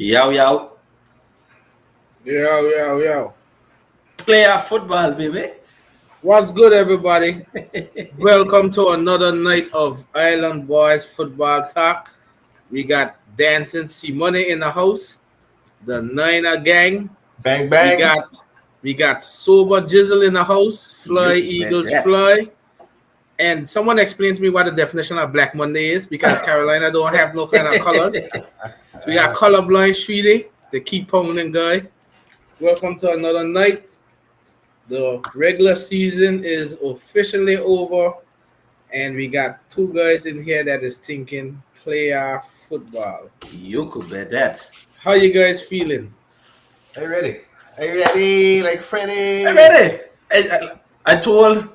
Yo, yo. Yo, yo, yo. Player football, baby. What's good, everybody? Welcome to another night of Island Boys Football Talk. We got Dancing C Money in the house, the Niner gang. Bang We bang. got we got Sober Jizzle in the house, Fly You can bet Eagles that. Fly. And someone explained to me what the definition of Black Monday is because Carolina don't have no kind of colors. So we got colorblind Sweetie, the key permanent guy. Welcome to another night. The regular season is officially over, and we got two guys in here that is thinking playoff football. You could bet that. How you guys feeling? Are you ready? Are you ready? Like I'm Freddy? ready. I told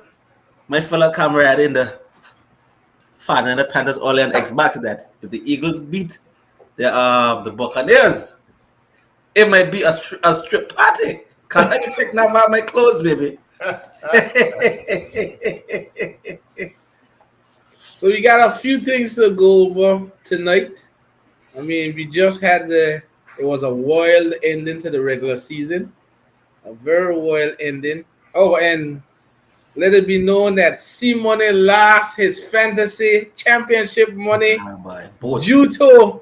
my fellow comrade in the fan and the Panthers all on Xbox that if the Eagles beat the Buccaneers, it might be a strip party. Cause I can check now about my clothes, baby. So we got a few things to go over tonight. I mean, we just had it was a wild ending to the regular season, a very wild ending. Oh, and let it be known that C Money lost his fantasy championship money Ah, boy. Both due to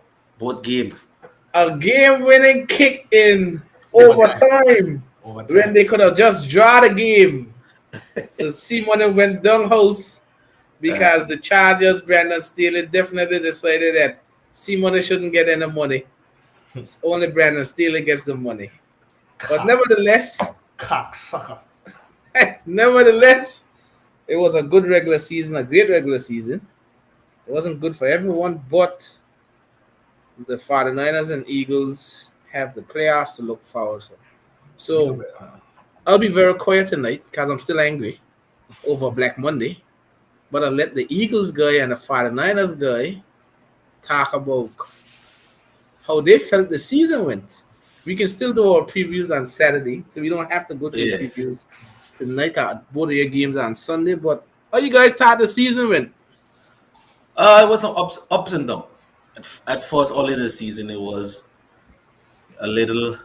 games. a game-winning kick in Overtime. overtime when Overtime. they could have just draw the game. So Simone went down house because the Chargers, Brandon Staley, definitely decided that Simone shouldn't get any money. Only Brandon Staley gets the money. But Cocksucker. nevertheless, it was a good regular season, a great regular season. It wasn't good for everyone, but the 49ers and Eagles have the playoffs to look forward to. So I'll be very quiet tonight because I'm still angry over Black Monday. But I'll let the Eagles guy and the 49ers guy talk about how they felt the season went. We can still do our previews on Saturday, so we don't have to go to the Yeah. previews tonight. Both of your games on Sunday. But how you guys thought the season went? It was some ups and downs. At first, all in the season, it was a little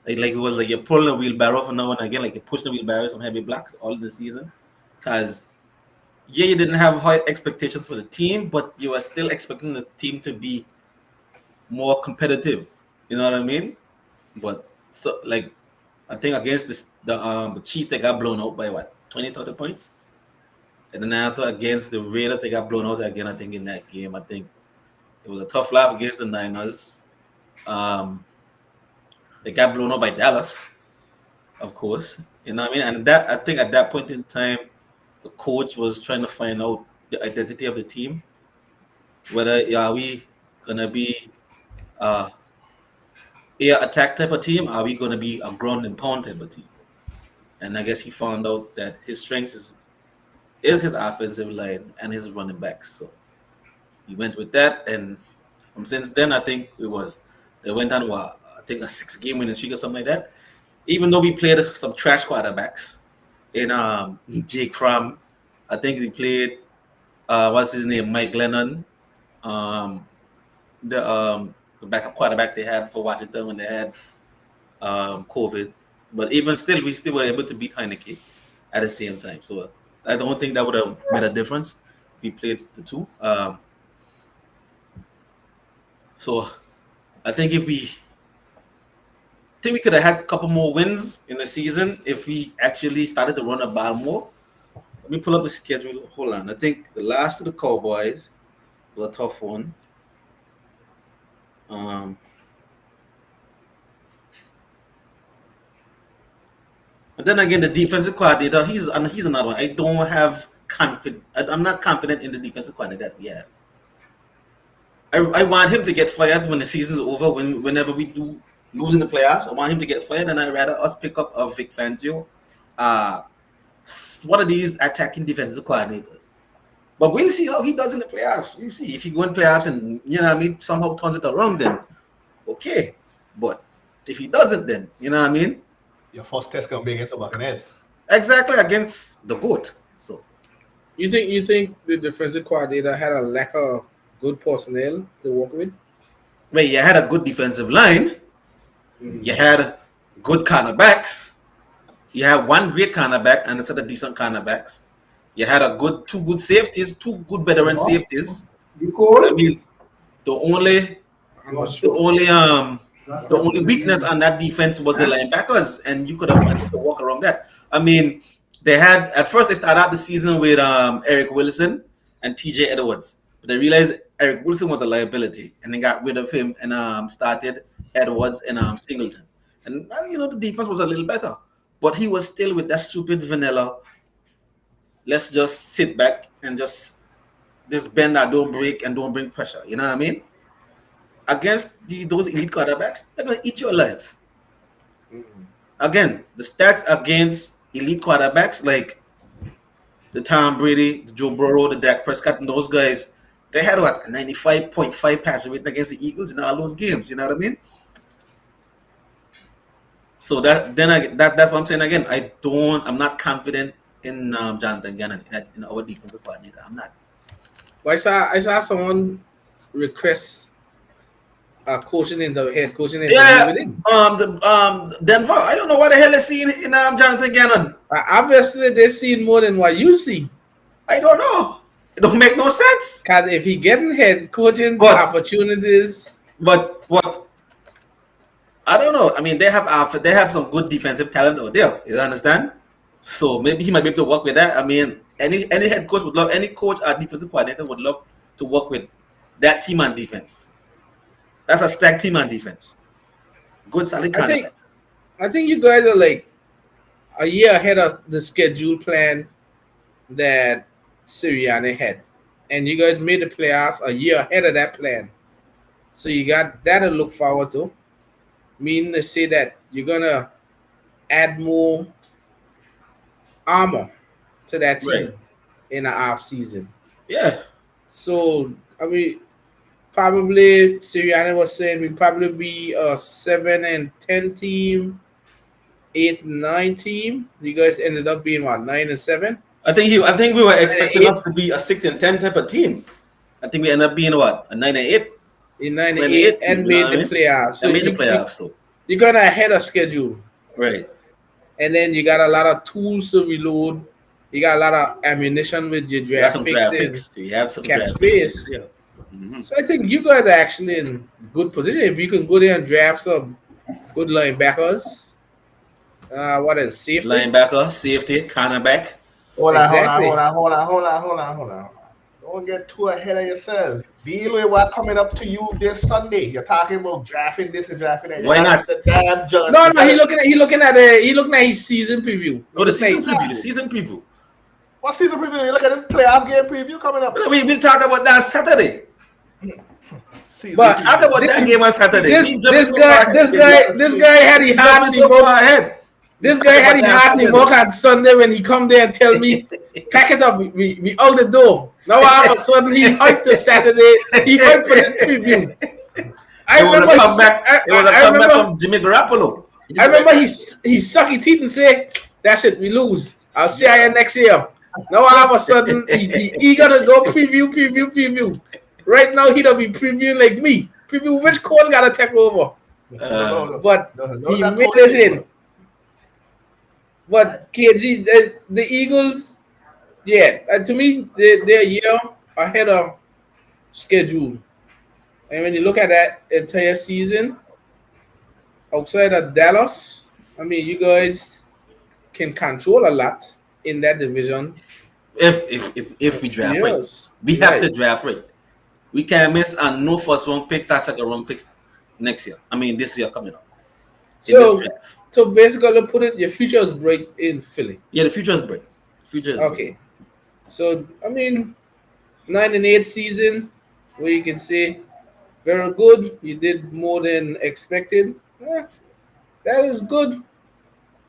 like it was like you're pulling a wheelbarrow for now and again, like you're pushing a wheelbarrow, some heavy blocks all in the season. Because yeah, you didn't have high expectations for the team, but you were still expecting the team to be more competitive. You know what I mean? But so like I think against the Chiefs, they got blown out by what 20, 30 points. And then after against the Raiders, they got blown out again. I think in that game, I think it was a tough laugh against the Niners. Um, they got blown out by Dallas, of course. You know what I mean? And that I think at that point in time, the coach was trying to find out the identity of the team. Whether are we gonna be uh air attack type of team? Are we gonna be a ground and pound type of team? And I guess he found out that his strength is his offensive line and his running backs. So he went with that, and from since then, I think they went on what I think a 6 game winning streak or something like that. Even though we played some trash quarterbacks in Jake Fromm, I think he played what's his name, Mike Lennon, um, the backup quarterback they had for Washington when they had COVID. But even still, we still were able to beat Heineke at the same time. So I don't think that would have made a difference if we played the two. So I think we could have had a couple more wins in the season if we actually started to run a ball more. Let me pull up the schedule. Hold on. I think the last of the Cowboys was a tough one. But then again, the defensive coordinator, he's another one. I don't have confident. I'm not confident in the defensive coordinator that we have. I want him to get fired when the season's over. Whenever we do lose in the playoffs, I want him to get fired, and I'd rather us pick up a Vic Fangio, uh, one of these attacking defensive coordinators. But we'll see how he does in the playoffs. We'll see if he go in playoffs and you know what I mean somehow turns it around. Then okay, but if he doesn't, then you know what I mean. Your first test gonna be against the Buccaneers. Exactly against the goat. So You think the defensive coordinator had a lack of good personnel to work with? where you had a good defensive line, you had good cornerbacks, you had one great cornerback and a set of decent cornerbacks. You had two good safeties, two good veteran safeties. You cool? I mean, the only I'm not the sure. only the only weakness on that defense was the linebackers, and you could have found to walk around that. I mean, they had at first they started out the season with Eric Wilson and TJ Edwards, but they realized Eric Wilson was a liability, and they got rid of him and started Edwards and Singleton. And the defense was a little better, but he was still with that stupid vanilla. Let's just sit back and just bend that, don't break, and don't bring pressure. You know what I mean? Against those elite quarterbacks, they're gonna eat you alive. Again, the stats against elite quarterbacks like the Tom Brady, the Joe Burrow, the Dak Prescott, and those guys, they had what, a 95.5 passer rating against the Eagles in all those games. You know what I mean? So that's what I'm saying again. I'm not confident in Jonathan Gannon in our defensive coordinator. I'm not. Well, I saw someone request a coaching interview, head coaching interview with him. Denver. I don't know what the hell they see in Jonathan Gannon. Obviously, they've seen more than what you see. I don't know. It don't make no sense. Because if he getting head coaching opportunities, but I don't know. I mean, they have some good defensive talent out there. You understand? So maybe he might be able to work with that. I mean, any head coach would love, any coach or defensive coordinator would love to work with that team on defense. That's a stacked team on defense. Good solid candidates. I think you guys are like a year ahead of the schedule plan that Sirianni had. And you guys made the playoffs a year ahead of that plan. So you got that to look forward to. Meaning to say that you're going to add more armor to that team in the off season. Yeah. So, I mean, probably Sirianni was saying we'd probably be a 7-10 team, 8-9 team. You guys ended up being what, 9-7? I think we were expecting us to be a 6-10 type of team. I think we ended up being what, a 9-8. In 9-8 and made the playoffs. So made the playoffs. So you're gonna ahead of schedule. Right. And then you got a lot of tools to reload. You got a lot of ammunition with your draft picks. You have some cap draft space. Picks. Yeah. Mm-hmm. So I think you guys are actually in good position. If you can go there and draft some good linebackers. What else? Safety? Linebacker, safety, cornerback. Hold on. Don't get too ahead of yourselves. Deal with what's coming up to you this Sunday. You're talking about drafting this and drafting that. Why not? The damn judge. No. He looking at his season preview. Oh, the season preview. What season preview? You look at this playoff game preview coming up. We'll talk about that Saturday. But talk about that game on Saturday. This guy had his heart in the This guy had his heart in the on Sunday when he come there and tell me, pack it up, we out the door. Now all of a sudden he hyped the Saturday. He hyped for this preview. It was a comeback from Jimmy Garoppolo. I remember he suck his teeth and say, "That's it, we lose. I'll see you next year." Now all of a sudden he eager to go preview. Right now he don't be previewing like me. Preview which coach gotta take over. But he made it in. But KG, the Eagles, to me, they're a year ahead of schedule. And when you look at that entire season, outside of Dallas, I mean, you guys can control a lot in that division. If we draft right, we have to draft right. We can't miss on no first round picks or second round picks next year. I mean, this year coming up. So basically, put it, your future is bright in Philly. Yeah, the future is bright. Okay. So, I mean, 9-8 season, where you can say, very good. You did more than expected. Yeah, that is good.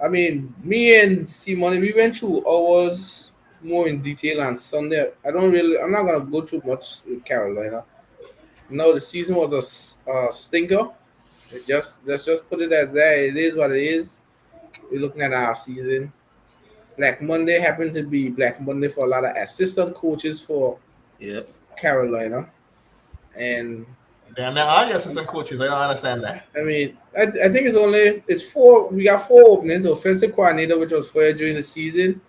I mean, me and Simone, we went through ours more in detail on Sunday. I'm not going to go through much with Carolina. No, the season was a stinker. Let's just put it as that. It is what it is. We're looking at our season. Black Monday happened to be Black Monday for a lot of assistant coaches for Carolina. And They're all your assistant coaches. I don't understand that. I mean, I think it's four. We got four openings. Offensive coordinator, which was fired during the season.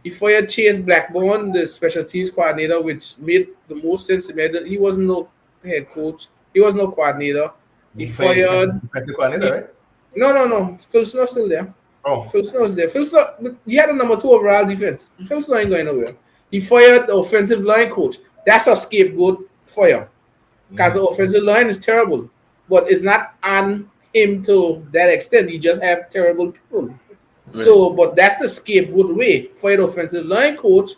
He fired Chase Blackburn, the special teams coordinator, which made the most sense to me. He wasn't no head coach. He was no coordinator. He He played fired. defensive coordinator, He, right? no. Phil Snow's still there. Oh, Phil Snow is there. Phil Snow, he had a number 2 overall defense. Phil Snow ain't going nowhere. He fired the offensive line coach. That's a scapegoat fire because the offensive line is terrible, but it's not on him to that extent. You just have terrible people. Right. So, but that's the scapegoat way. Fired offensive line coach,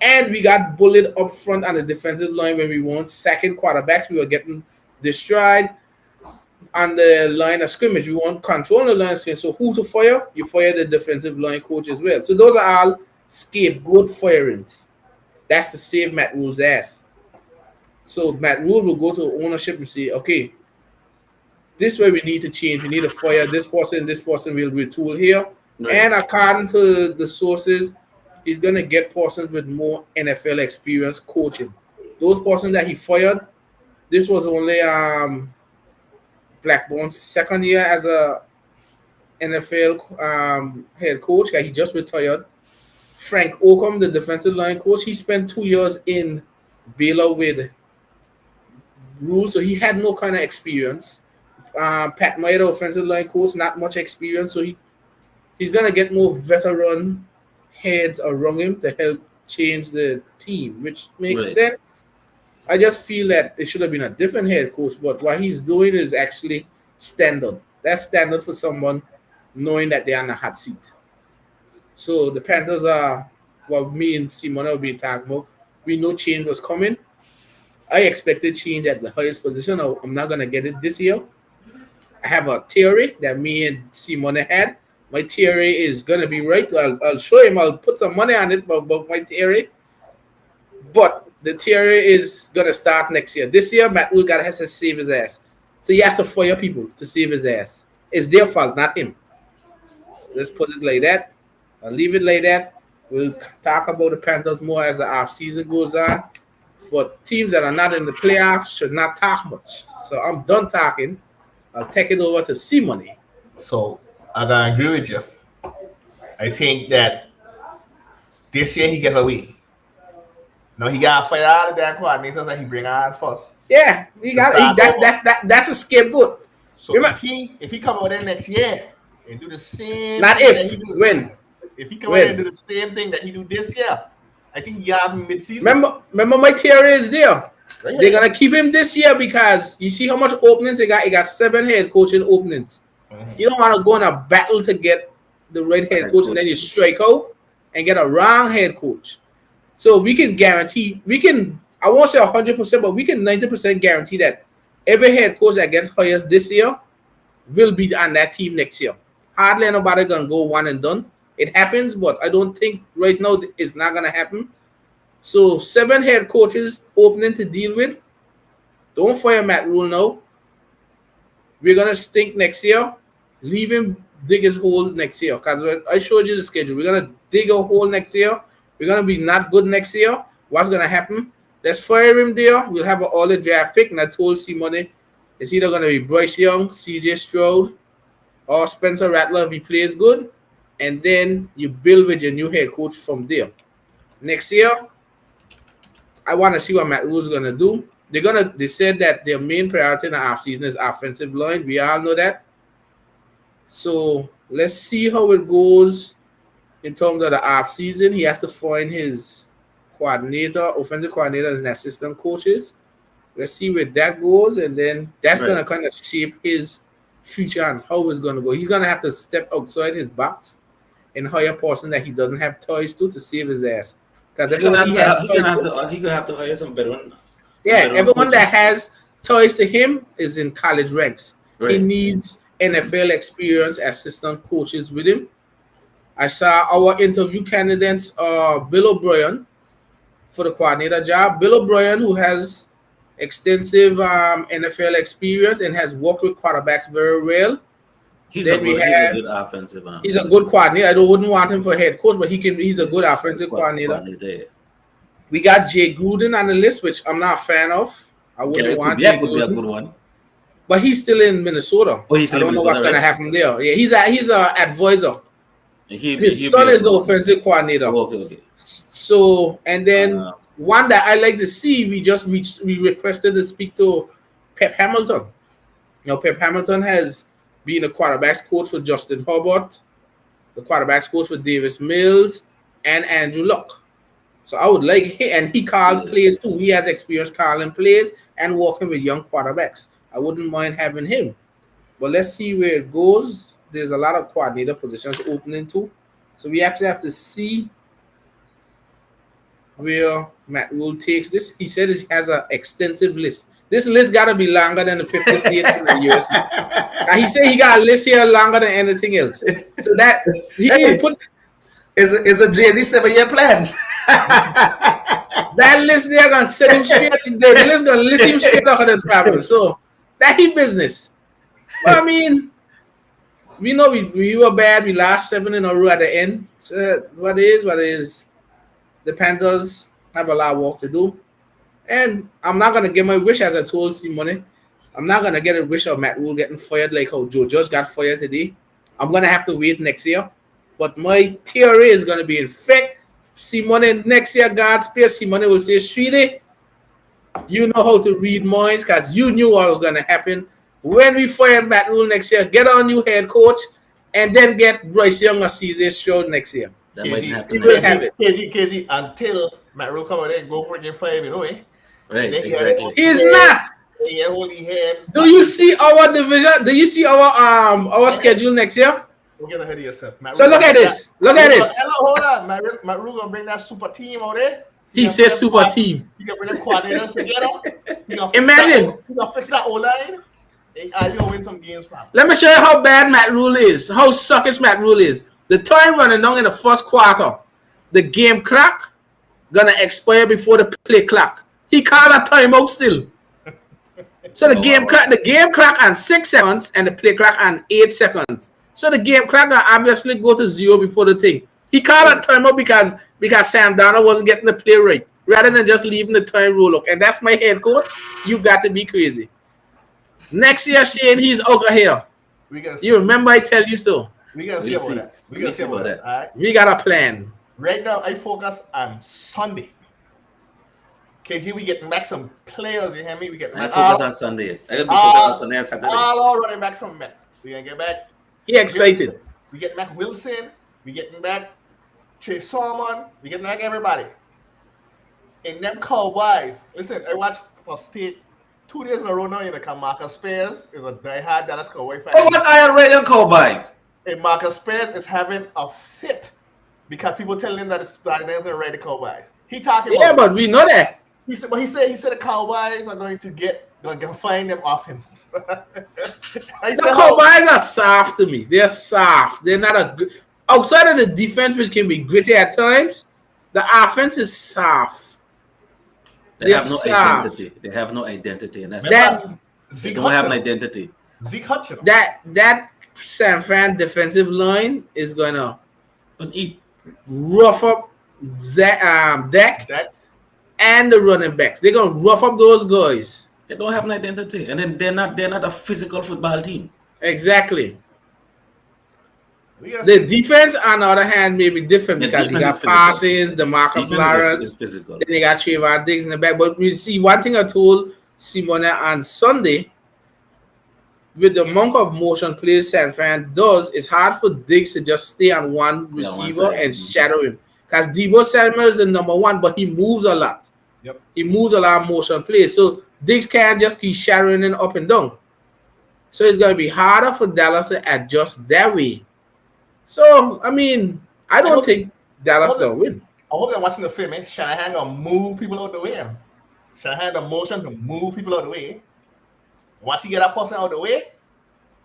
and we got bullied up front on the defensive line when we won second quarterbacks. We were getting destroyed on the line of scrimmage. We want control on the line of scrimmage. So who to fire? You fire the defensive line coach as well. So those are all scapegoat firings. That's to save Matt Rule's ass. So Matt Rule will go to ownership and say, okay, this way we need to change. We need to fire this person. This person will retool here. Right. And according to the sources, he's gonna get persons with more NFL experience coaching. Those persons that he fired, this was only Blackburn's second year as a NFL head coach. He just retired. Frank Oakham, the defensive line coach, he spent 2 years in Baylor with Rule, so he had no kind of experience. Pat Meyer, the offensive line coach, not much experience, so he's gonna get more veteran heads around him to help change the team, which makes Right. sense. I just feel that it should have been a different head coach, but what he's doing is actually standard. That's standard for someone knowing that they're on the hot seat. So the Panthers are what me and Simona will be talking about. We know change was coming. I expected change at the highest position. I'm not gonna get it this year. I have a theory that me and Simona had. My theory is gonna be right. I'll show him. I'll put some money on it about my theory. But the theory is gonna start next year. This year, Matt Rule has to save his ass. So he has to fire people to save his ass. It's their fault, not him. Let's put it like that. I'll leave it like that. We'll talk about the Panthers more as the off season goes on. But teams that are not in the playoffs should not talk much. So I'm done talking. I'll take it over to Simone. so I gotta agree with you. I think that this year he get away. No, he got fired out of that coordinators that he bring on first. Yeah, that's a scapegoat. So if he come out there next year and do the same, Not thing if, that he do, when. If he come out there and do the same thing that he do this year, I think he got him mid-season. Remember my theory is there. Right? They're gonna keep him this year because you see how much openings they got. He got 7 head coaching openings. Mhm. You don't want to go in a battle to get the right head coach and then you strike out and get a wrong head coach. So we can guarantee, I won't say 100%, but we can 90% guarantee that every head coach that gets hired this year will be on that team next year. Hardly anybody gonna go one and done. It happens, but I don't think right now it's not gonna happen. So 7 head coaches opening to deal with. Don't fire Matt Rule now. We're gonna stink next year. Leave him dig his hole next year. Because I showed you the schedule. We're gonna dig a hole next year. We're gonna be not good next year. What's gonna happen? Let's fire him there. We'll have an all-the draft pick. And I told C-Money it's either gonna be Bryce Young, CJ Stroud, or Spencer Rattler if he plays good. And then you build with your new head coach from there. Next year, I want to see what Matt Rule's gonna do. They said that their main priority in the offseason is offensive line. We all know that. So let's see how it goes in terms of the offseason. He has to find his coordinator, offensive coordinator, and assistant coaches. Let's see where that goes, and then that's gonna kind of shape his future and how it's gonna go. He's gonna have to step outside his box and hire a person that he doesn't have ties to save his ass. Because He's gonna have to hire some veteran. Everyone that has ties to him is in college ranks. Right. He needs NFL experience assistant coaches with him. I saw our interview candidates Bill O'Brien for the coordinator job. Bill O'Brien, who has extensive NFL experience and has worked with quarterbacks very well. He's a good offensive. He's a good coordinator. I wouldn't want him for head coach, but he's a good offensive coordinator. We got Jay Gruden on the list, which I'm not a fan of. I wouldn't want Jay Gruden. Would be a good one. but he's still in Minnesota. Oh, he's I still in don't know what's Minnesota, going to right? happen there. Yeah, he's a advisor. His He'll be son able is the to. offensive coordinator. Oh, okay, okay. So, and then Uh, one that I like to see, we requested to speak to Pep Hamilton. Pep Hamilton has been a quarterbacks coach for Justin Herbert, the quarterbacks coach for Davis Mills, and Andrew Luck. So I would like and he calls yeah. plays too. He has experience calling plays and working with young quarterbacks. I wouldn't mind having him. But let's see where it goes. There's a lot of coordinator positions opening too. So we actually have to see where Matt Rule takes this. He said he has an extensive list. This list gotta be longer than the 50 states in the USA. Now he said he got a list here longer than anything else. So that he will Hey, put is the Jay-Z 7-year plan? that list there gonna send him straight. The list gonna list him straight out of the travel. So that he business. But I mean, we know we were bad. We lost 7 in a row at the end. So what is. The Panthers have a lot of work to do. And I'm not gonna get my wish, as I told Simone. I'm not gonna get a wish of Matt Rule getting fired like how Joe Judge got fired today. I'm gonna have to wait next year. But my theory is gonna be in fact, Simone next year, God's space, Simone will say, Sweetie, you know how to read minds because you knew what was gonna happen. When we fire Matt Rule next year, get our new head coach and then get Bryce Young or CJ Stroud next year. That might KG, happen We will next have year. it. KG, until Matt Rule come out there and go for game 5, eh? Right, They exactly. He's not. They holding hand. Do you see our division? Do you see our schedule next year? Don't get ahead of yourself. Matt So Rule look gonna at bring this. Look at this. Hold on. Matt Rule gonna bring that super team out there. He says super team. He gonna bring them coordinators together. Imagine. He gonna fix that O-line. You gonna win some games, man. Let me show you how bad Matt Rule is. How suckish Matt Rule is. The time running down in the first quarter. The game clock gonna expire before the play clock. He called a timeout still. So the game clock on 6 seconds and the play clock on 8 seconds. So the game clock gonna obviously go to 0 before the thing. He called a timeout because Sam Darnold wasn't getting the play right, rather than just leaving the time roll up. And that's my head coach. You got to be crazy. Next year, Shane, he's out of here. You remember I tell you so. We gotta see about that. We gotta see about that. All right. We got a plan. Right now, I focus on Sunday. KG, we getting back some players. You hear me? We getting I back focus on Sunday. I gotta be focused on Sunday and Saturday. all running back some men. We gonna get back. He excited. Wilson. We getting back Wilson. We getting back Chase Salmon. We getting back everybody. And them Cowboys. Listen, I watched for State 2 days in a row now. You know, Marcus Spears is a diehard Dallas Cowboy fan. Oh, what I already on Cowboys? And Marcus Spears is having a fit because people telling him that it's they're going to ride the Cowboys. He talking Yeah, about but we know that. he said the Cowboys are going to find them offenses. The Cowboys are soft to me. They're soft. They're not a good. Outside of the defense, which can be gritty at times, the offense is soft. They have no identity. They have no identity, and that's they don't have an identity. Zeke Hutchinson. That San Fran defensive line is gonna rough up Dak and the running backs. They're gonna rough up those guys. They don't have an identity, and then they're not a physical football team. Exactly. The defense, on the other hand, may be different because you got Parsons, the Marcus Lawrence, then they got Trayvon Diggs in the back. But we see one thing I told Simone on Sunday, with the amount of motion plays San Fran does, it's hard for Diggs to just stay on one receiver and shadow him. Because Deebo Samuel is the number one, but he moves a lot. Yep. He moves a lot of motion plays. So Diggs can't just keep shadowing him up and down. So it's going to be harder for Dallas to adjust that way. So, I mean, I don't think Dallas going to win. I hope they're watching the film, eh? Shanahan going to move people out the way. Shanahan the motion to move people out the way. Once you get that person out of the way,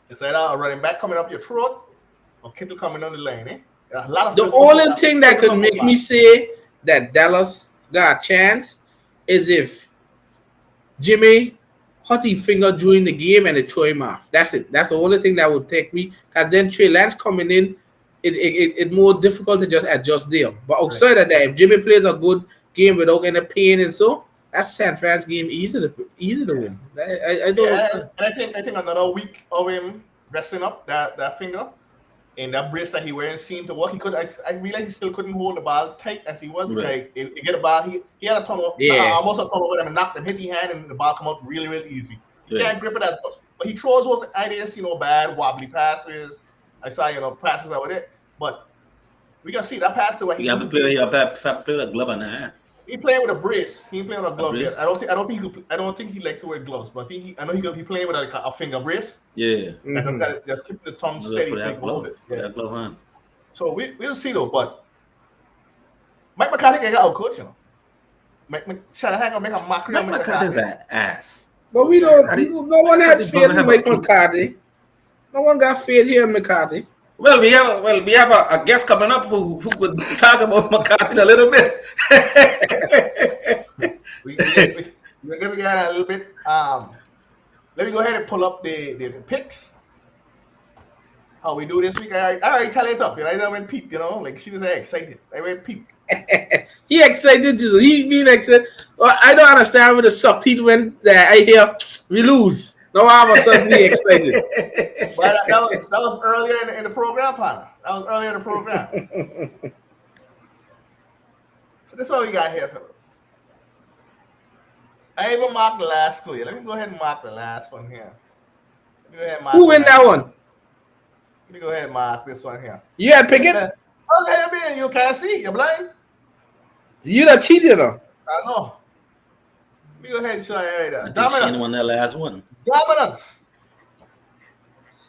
it's either a running back coming up your throat or Kittle coming on the lane. Eh? A lot of the only thing that could make me say that Dallas got a chance is if Jimmy Hutty finger during the game and they throw him off. That's it. That's the only thing that would take me. Because then Trey Lance coming in, it's more difficult to just adjust there. But outside of that, if Jimmy plays a good game without any pain and so, That's San Fran's game, easy to win. I don't. Yeah, and I think another week of him resting up that finger and that brace that he wearing seemed to work. He could. I realized he still couldn't hold the ball tight as he was. Right. Like he get a ball, he had a turnover, Yeah. almost a turnover, and knocked and hit the hand, and the ball come out really easy. Right. Can't grip it as much, but he throws those ideas, bad wobbly passes. I saw passes out with it, but we can see that pass to what he You have to play. You have to play with a glove on the hand. He playing with a brace. He ain't playing with a glove brace? yet. I don't think he like to wear gloves, but I know he playing with a finger brace. Yeah. That just keep the tongue steady so he can hold it. Yeah. That glove on. So we'll see though. But Mike McCarthy can get out coach, Shanahan make a mockery Mike of Mike McCarthy's McCarthy. an ass. But we don't. McCarthy- No one has McCarthy faith in doesn't Mike have a- McCarthy. No one got faith here in McCarthy. Well, we have a guest coming up who could talk about McCarthy a little bit. We're gonna get that a little bit. Let me go ahead and pull up the picks. How we do this week? I already tell it up. I went peep. Like she was excited. I went peep. He excited too. He being excited. Well, I don't understand with the suck teeth when I hear we lose. Now all of a sudden he excited. But that was earlier in the program, partner. That was earlier in the program. So this is what we got here, fellas. I even marked the last two here. Let me go ahead and mark the last one here. Who win that one? Let me go ahead and mark this one here. You had pick it? Okay, man, you can't see. You're blind. You that cheated though. I know. Let me go ahead and show you right there. I think she won that last one. Dominance.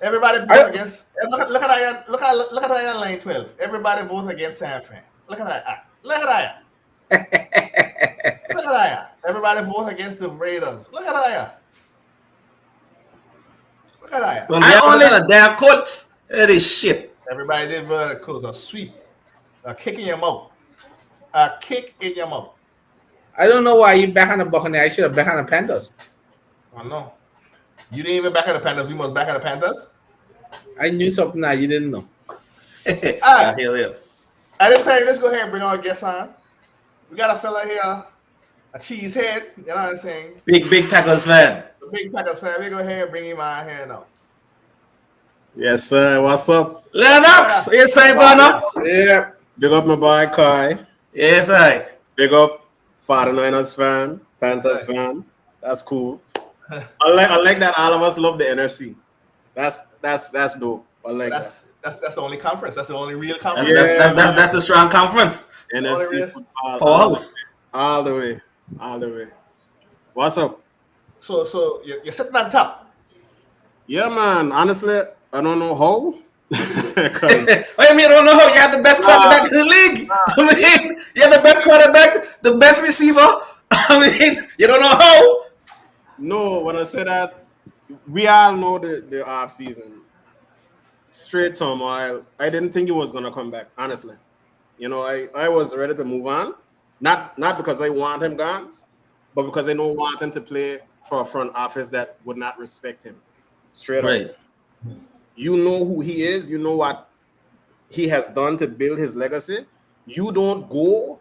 Everybody vote against. Look at that. Look at that line 12. Everybody vote against San Fran. Look at that. Look at that. Look at that. Everybody vote against the Raiders. Look at that. Look at that. Well, we have only a damn Colts. That is shit. Everybody did vote because a sweep, a kick in your mouth, a kick in your mouth. I don't know why you back on the Buccaneers. I should have back on the Panthers. I know. You didn't even back on the Panthers. You must back on the Panthers. I knew something that you didn't know. All right. Hell. At this time, let's go ahead and bring our guest on. We got a fella here, a cheese head. You know what I'm saying? Big Packers fan. The big Packers fan. We go ahead and bring him on here now. Yes, sir. What's up? Lennox, yes, I brother. Yeah. Big up my boy Kai. Yes, I. Big up 49ers fan, Panthers fan. That's cool. I like that all of us love the NFC. That's dope. I like that. That's the only conference. That's the only real conference. That's the strong conference. NFC football. Powerhouse. All the way. What's up? So you're sitting on top. Yeah, man. Honestly, I don't know how. I mean, I don't know how you have the best quarterback in the league. I mean, you have the best quarterback, the best receiver. I mean, you don't know how. No, when I say that, we all know the off season. Straight turmoil. I didn't think it was gonna come back, honestly. I was ready to move on. Not because I want him gone, but because I don't want him to play for a front office that would not respect him. Straight up. You know who he is, you know what he has done to build his legacy. You don't go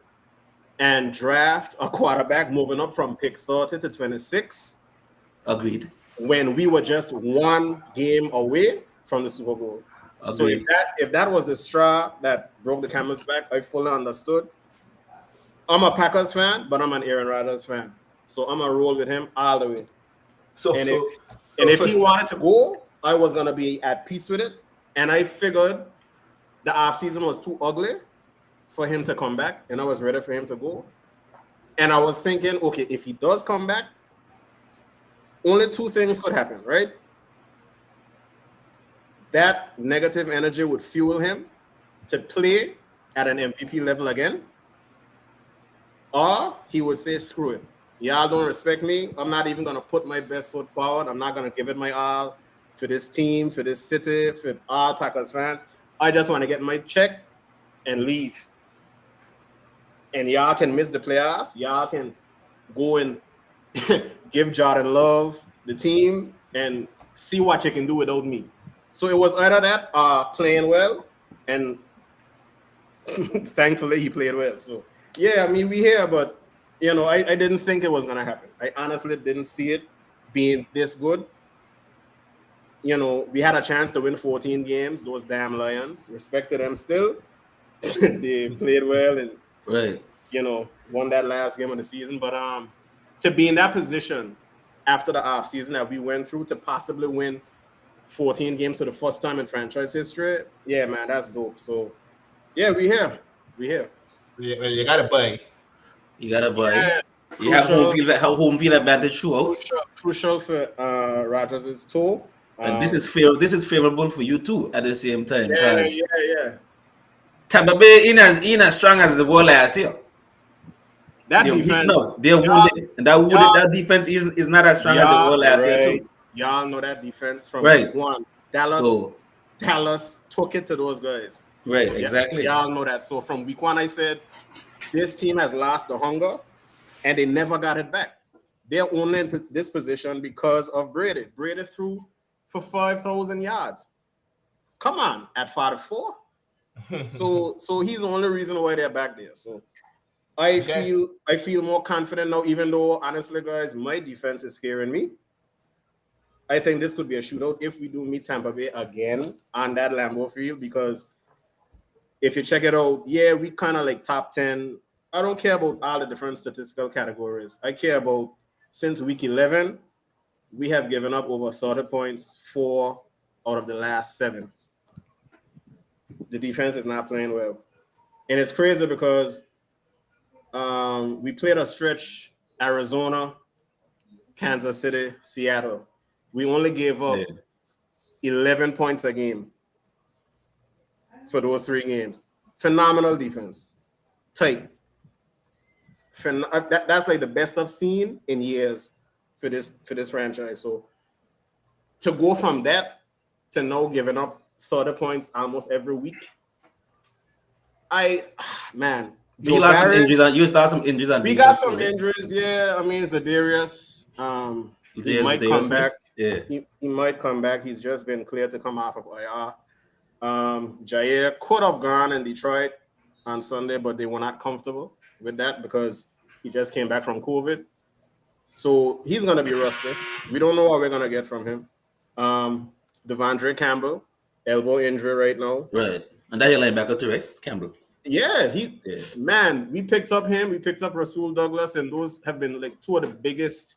and draft a quarterback moving up from pick 30 to 26. Agreed. When we were just one game away from the Super Bowl. Agreed. So if that was the straw that broke the camel's back, I fully understood. I'm a Packers fan, but I'm an Aaron Rodgers fan. So I'm going to roll with him all the way. If he wanted to go, I was going to be at peace with it. And I figured the offseason was too ugly for him to come back. And I was ready for him to go. And I was thinking, okay, if he does come back, only two things could happen, right? That negative energy would fuel him to play at an MVP level again. Or he would say, screw it. Y'all don't respect me. I'm not even going to put my best foot forward. I'm not going to give it my all for this team, for this city, for all Packers fans. I just want to get my check and leave. And y'all can miss the playoffs. Y'all can go and give Jordan Love the team and see what you can do without me. So it was either that playing well, and thankfully he played well. So yeah, I mean we here, but You know, I didn't think it was gonna happen. I honestly didn't see it being this good. You know, we had a chance to win 14 games. Those damn Lions, respected them still. They played well and Right. you know won that last game of the season. But to be in that position after the off season that we went through to possibly win 14 games for the first time in franchise history, yeah, man, that's dope. So yeah, we here. You gotta buy. You gotta buy. Yeah, You have crucial, home field advantage throughout. crucial for Rodgers' toe. And this Um, is this is favorable for you too at the same time yeah, because yeah. Tampa Bay in as strong as the world last year. That They're weak now. defense, They're y'all, wounded. And that wounded y'all, that defense is not as strong as the y'all, world last year right? too. Y'all know that defense from week Right. one. Dallas So took it to those guys. right, Yeah, exactly. y'all know that. So from week one, I said this team has lost the hunger, and they never got it back. They're only in this position because of Brady. Brady threw for 5,000 yards. Come on, at 44. So he's the only reason why they're back there. So I Okay. feel more confident now, even though honestly, guys, my defense is scaring me. I think this could be a shootout if we do meet Tampa Bay again on that Lambeau Field because if you check it out, yeah, we kind of like top 10. I don't care about all the different statistical categories. I care about since week 11, we have given up over 30 points, 4 out of the last 7. The defense is not playing well. And it's crazy because we played a stretch Arizona, Kansas City, Seattle. We only gave up Yeah. 11 points a game for those 3 games. Phenomenal defense. Tight. That's like the best I've seen in years for this franchise. So to go from that to now giving up 30 points almost every week, man, But you Joe lost some Barry, injuries on you lost some injuries on we got defense too, some right? injuries. Yeah, I mean, Zadarius, he might Zadarius come Smith. back. Yeah. He might come back. He's just been cleared to come off of IR. Jair could have gone in Detroit on Sunday, but they were not comfortable with that because he just came back from COVID. So he's going to be rusty. We don't know what we're going to get from him. Devondre Campbell, elbow injury right now. Right. And that your linebacker too, right? Campbell. Yeah, Yeah. man, we picked up him. We picked up Rasul Douglas, and those have been like 2 of the biggest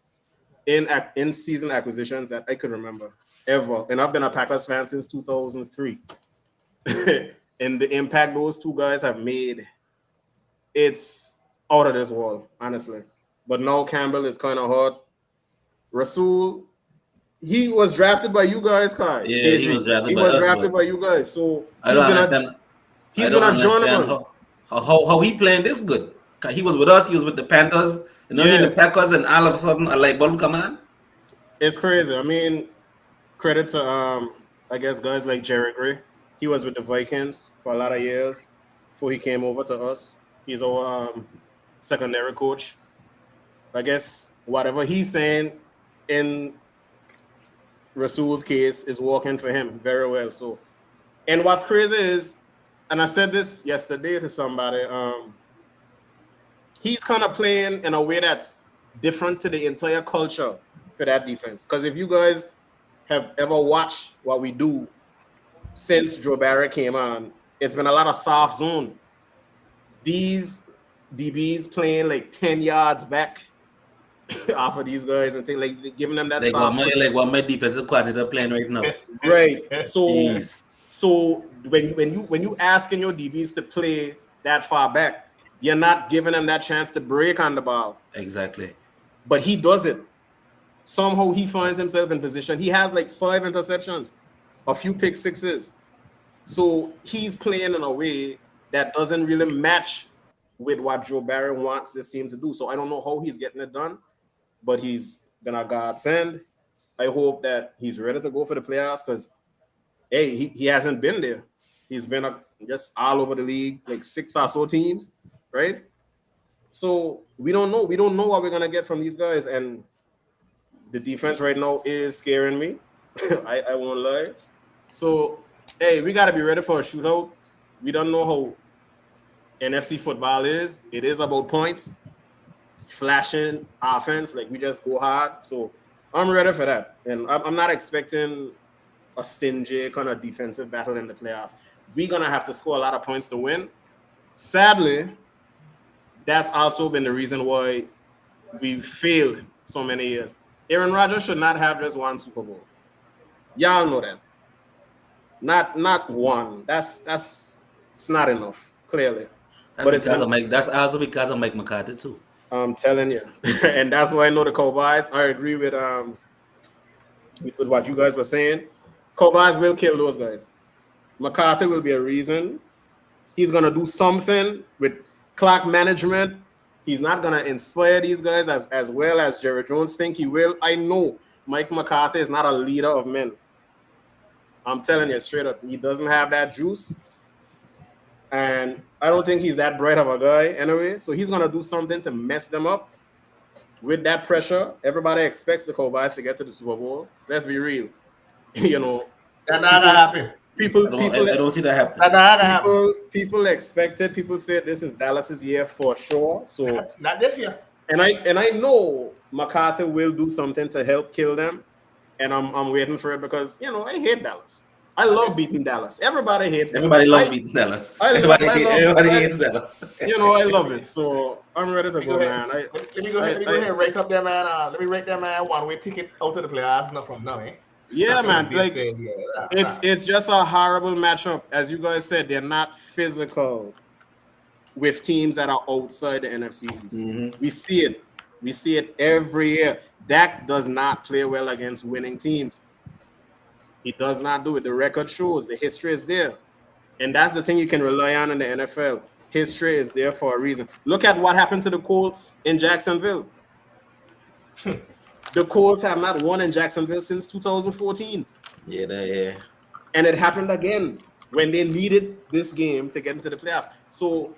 in season acquisitions that I could remember ever. And I've been a Packers fan since 2003. And the impact those 2 guys have made, it's out of this world, honestly. But now Campbell is kind of hot. Rasul, he was drafted by you guys, Kai. Yeah, he was drafted by us, but by you guys. So I don't understand. he's I don't gonna join understand them. how he playing this good. 'Cause he was with us, he was with the Panthers, and then in the Packers, and all of a sudden a light bulb come on. It's crazy. I mean, credit to I guess guys like Jerry Gray. He was with the Vikings for a lot of years before he came over to us. He's our secondary coach. I guess whatever he's saying in Rasul's case is working for him very well. So, and what's crazy is, and I said this yesterday to somebody, he's kind of playing in a way that's different to the entire culture for that defense. Because if you guys have ever watched what we do since Joe Barry came on, it's been a lot of soft zone. These DBs playing like 10 yards back off of these guys and things, like giving them that soft. What my defensive coordinator playing right now. Right. So Jeez. so when you asking your DBs to play that far back, you're not giving them that chance to break on the ball. Exactly. But he does it. Somehow he finds himself in position. He has like 5 interceptions, a few pick sixes. So he's playing in a way that doesn't really match with what Joe Barry wants this team to do. So I don't know how he's getting it done, but he's gonna godsend. I hope that he's ready to go for the playoffs because, hey, he hasn't been there. He's been just all over the league, like 6 or so teams, right? So we don't know. We don't know what we're gonna get from these guys, and the defense right now is scaring me. I won't lie. So, hey, we gotta be ready for a shootout. We don't know how NFC football is. It is about points. flashing offense. Like we just go hard. So I'm ready for that. And I'm not expecting a stingy kind of defensive battle in the playoffs. We're going to have to score a lot of points to win. Sadly, that's also been the reason why we failed so many years. Aaron Rodgers should not have just one Super Bowl. Y'all know that. Not one. That's it's not enough, clearly. But it's been, That's also because of Mike McCarthy too. I'm telling you. And that's why I know the Cowboys. I agree with what you guys were saying. Cowboys will kill those guys. McCarthy will be a reason. He's gonna do something with clock management. He's not gonna inspire these guys as well as Jerry Jones think he will. I know Mike McCarthy is not a leader of men. I'm telling you straight up, he doesn't have that juice. And I don't think he's that bright of a guy anyway. So he's gonna do something to mess them up. With that pressure, everybody expects the Cowboys to get to the Super Bowl. Let's be real. You know, That's not gonna happen. I don't see that happening. That's not gonna happen. People expected. People said this is Dallas's year for sure. So Not this year. and I know McCarthy will do something to help kill them, and I'm waiting for it because I hate Dallas. I love beating Dallas. Everybody hates. Everybody loves beating Dallas. Everybody hates Dallas. I love it. So I'm ready to go, man. Let me go ahead and rate up there, man. Let me rate that, man. One-way ticket out to the playoffs, not from now, eh? Yeah, man. Like it's just a horrible matchup. As you guys said, they're not physical with teams that are outside the NFC East. Mm-hmm. We see it. We see it every year. Dak does not play well against winning teams. He does not do it. The record shows. The history is there. And that's the thing you can rely on in the NFL. History is there for a reason. Look at what happened to the Colts in Jacksonville. The Colts have not won in Jacksonville since 2014. Yeah. And it happened again when they needed this game to get into the playoffs. So,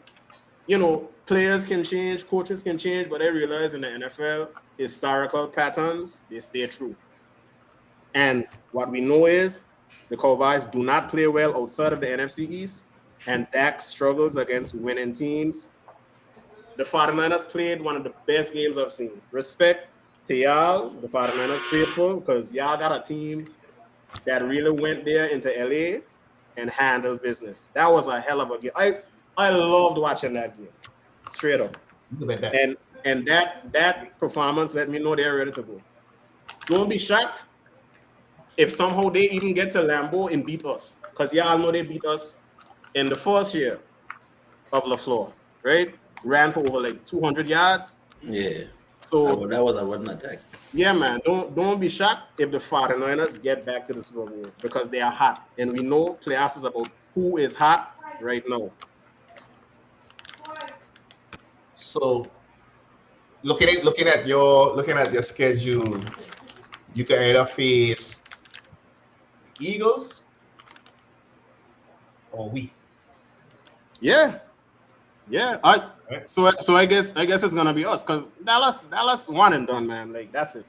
players can change, coaches can change, but I realize in the NFL, historical patterns, they stay true. And what we know is the Cowboys do not play well outside of the NFC East, and Dak struggles against winning teams. The 49ers played one of the best games I've seen. Respect to y'all, the 49ers faithful, because y'all got a team that really went there into LA and handled business. That was a hell of a game. I loved watching that game, straight up. And that performance let me know they're ready to go. Don't be shocked if somehow they even get to Lambeau and beat us, because y'all know they beat us in the first year of LaFleur, right? Ran for over like 200 yards. Yeah. So that was a run attack. Yeah, man. Don't be shocked if the 49ers get back to the Super Bowl because they are hot. And we know playoffs is about who is hot right now. So looking at your schedule, you can either face Eagles or we. Yeah. So I guess it's gonna be us because Dallas one and done, man. Like that's it.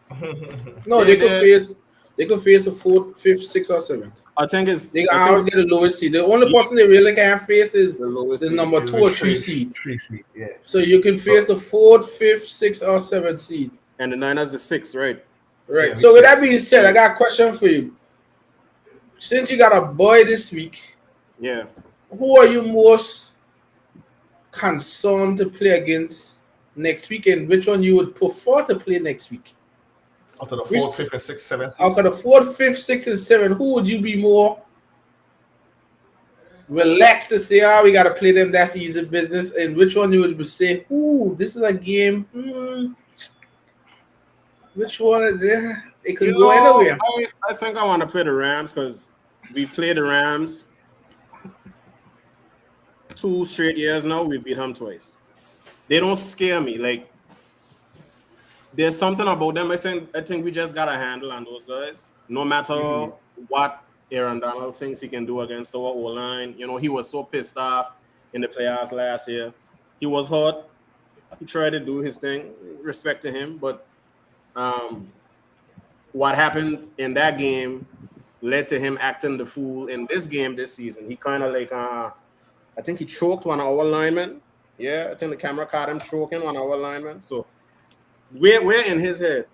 No, they could face the 4th, 5th, 6th, or 7th. I think they always get the lowest seed. The only person they really can face is the number 2 or 3 seed. Yeah. So you can face the 4th, 5th, 6th, or 7th seed. And the Niners the 6th, right? Right. Yeah, So with that being said, I got a question for you. Since you got a boy this week, yeah, who are you most concerned to play against next week, and which one you would prefer to play next week? Out of the 4th, 5th, and 6th, 7th. Out of the 4th, 5th, 6th, and 7th, who would you be more relaxed to say, we got to play them, that's easy business, and which one you would say, this is a game, which one, it could go anywhere. I think I want to play the Rams because we played the Rams 2 straight years now. We beat them twice. They don't scare me. Like there's something about them. I think we just got a handle on those guys. No matter what Aaron Donald thinks he can do against our O-line. He was so pissed off in the playoffs last year. He was hurt. He tried to do his thing. Respect to him, but what happened in that game led to him acting the fool in this game this season. He kind of I think he choked one of our linemen. Yeah, I think the camera caught him choking one of our linemen. So we're in his head.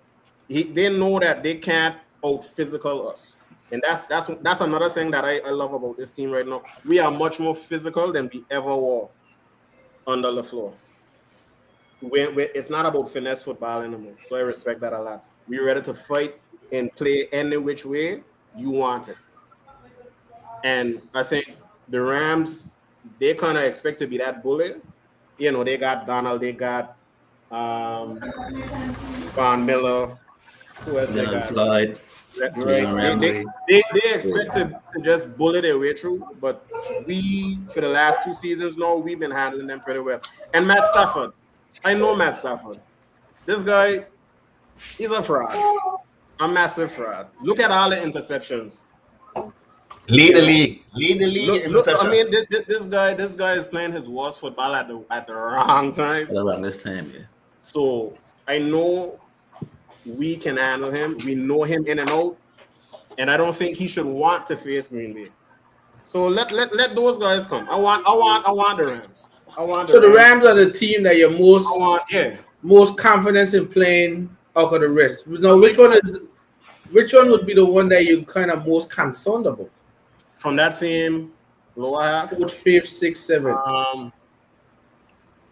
They know that they can't out physical us, and that's another thing that I love about this team right now. We are much more physical than we ever were under the floor. It's not about finesse football anymore, so I respect that a lot. We're ready to fight and play any which way you want it, and I think the Rams, they kind of expect to be that bully. You know, they got Donald, they got Von Miller, who else they Dylan got? Floyd, Right. Jalen Ramsey. They expect to just bully their way through, but we, for the last 2 seasons now, we've been handling them pretty well. And Matt Stafford, I know Matt Stafford. This guy, he's a fraud. A massive fraud. Look at all the interceptions. Lead the league in Look, I interceptions. mean, this guy is playing his worst football at the wrong time. Around this time, yeah. So I know we can handle him. We know him in and out, and I don't think he should want to face Green Bay. So let those guys come. I want the Rams. So the Rams are the team that you're most confident in playing out of the rest. Now, which one would be the one that you're kind of most concerned about? From that same lower half, 4th, 5th, 6th, 7th. I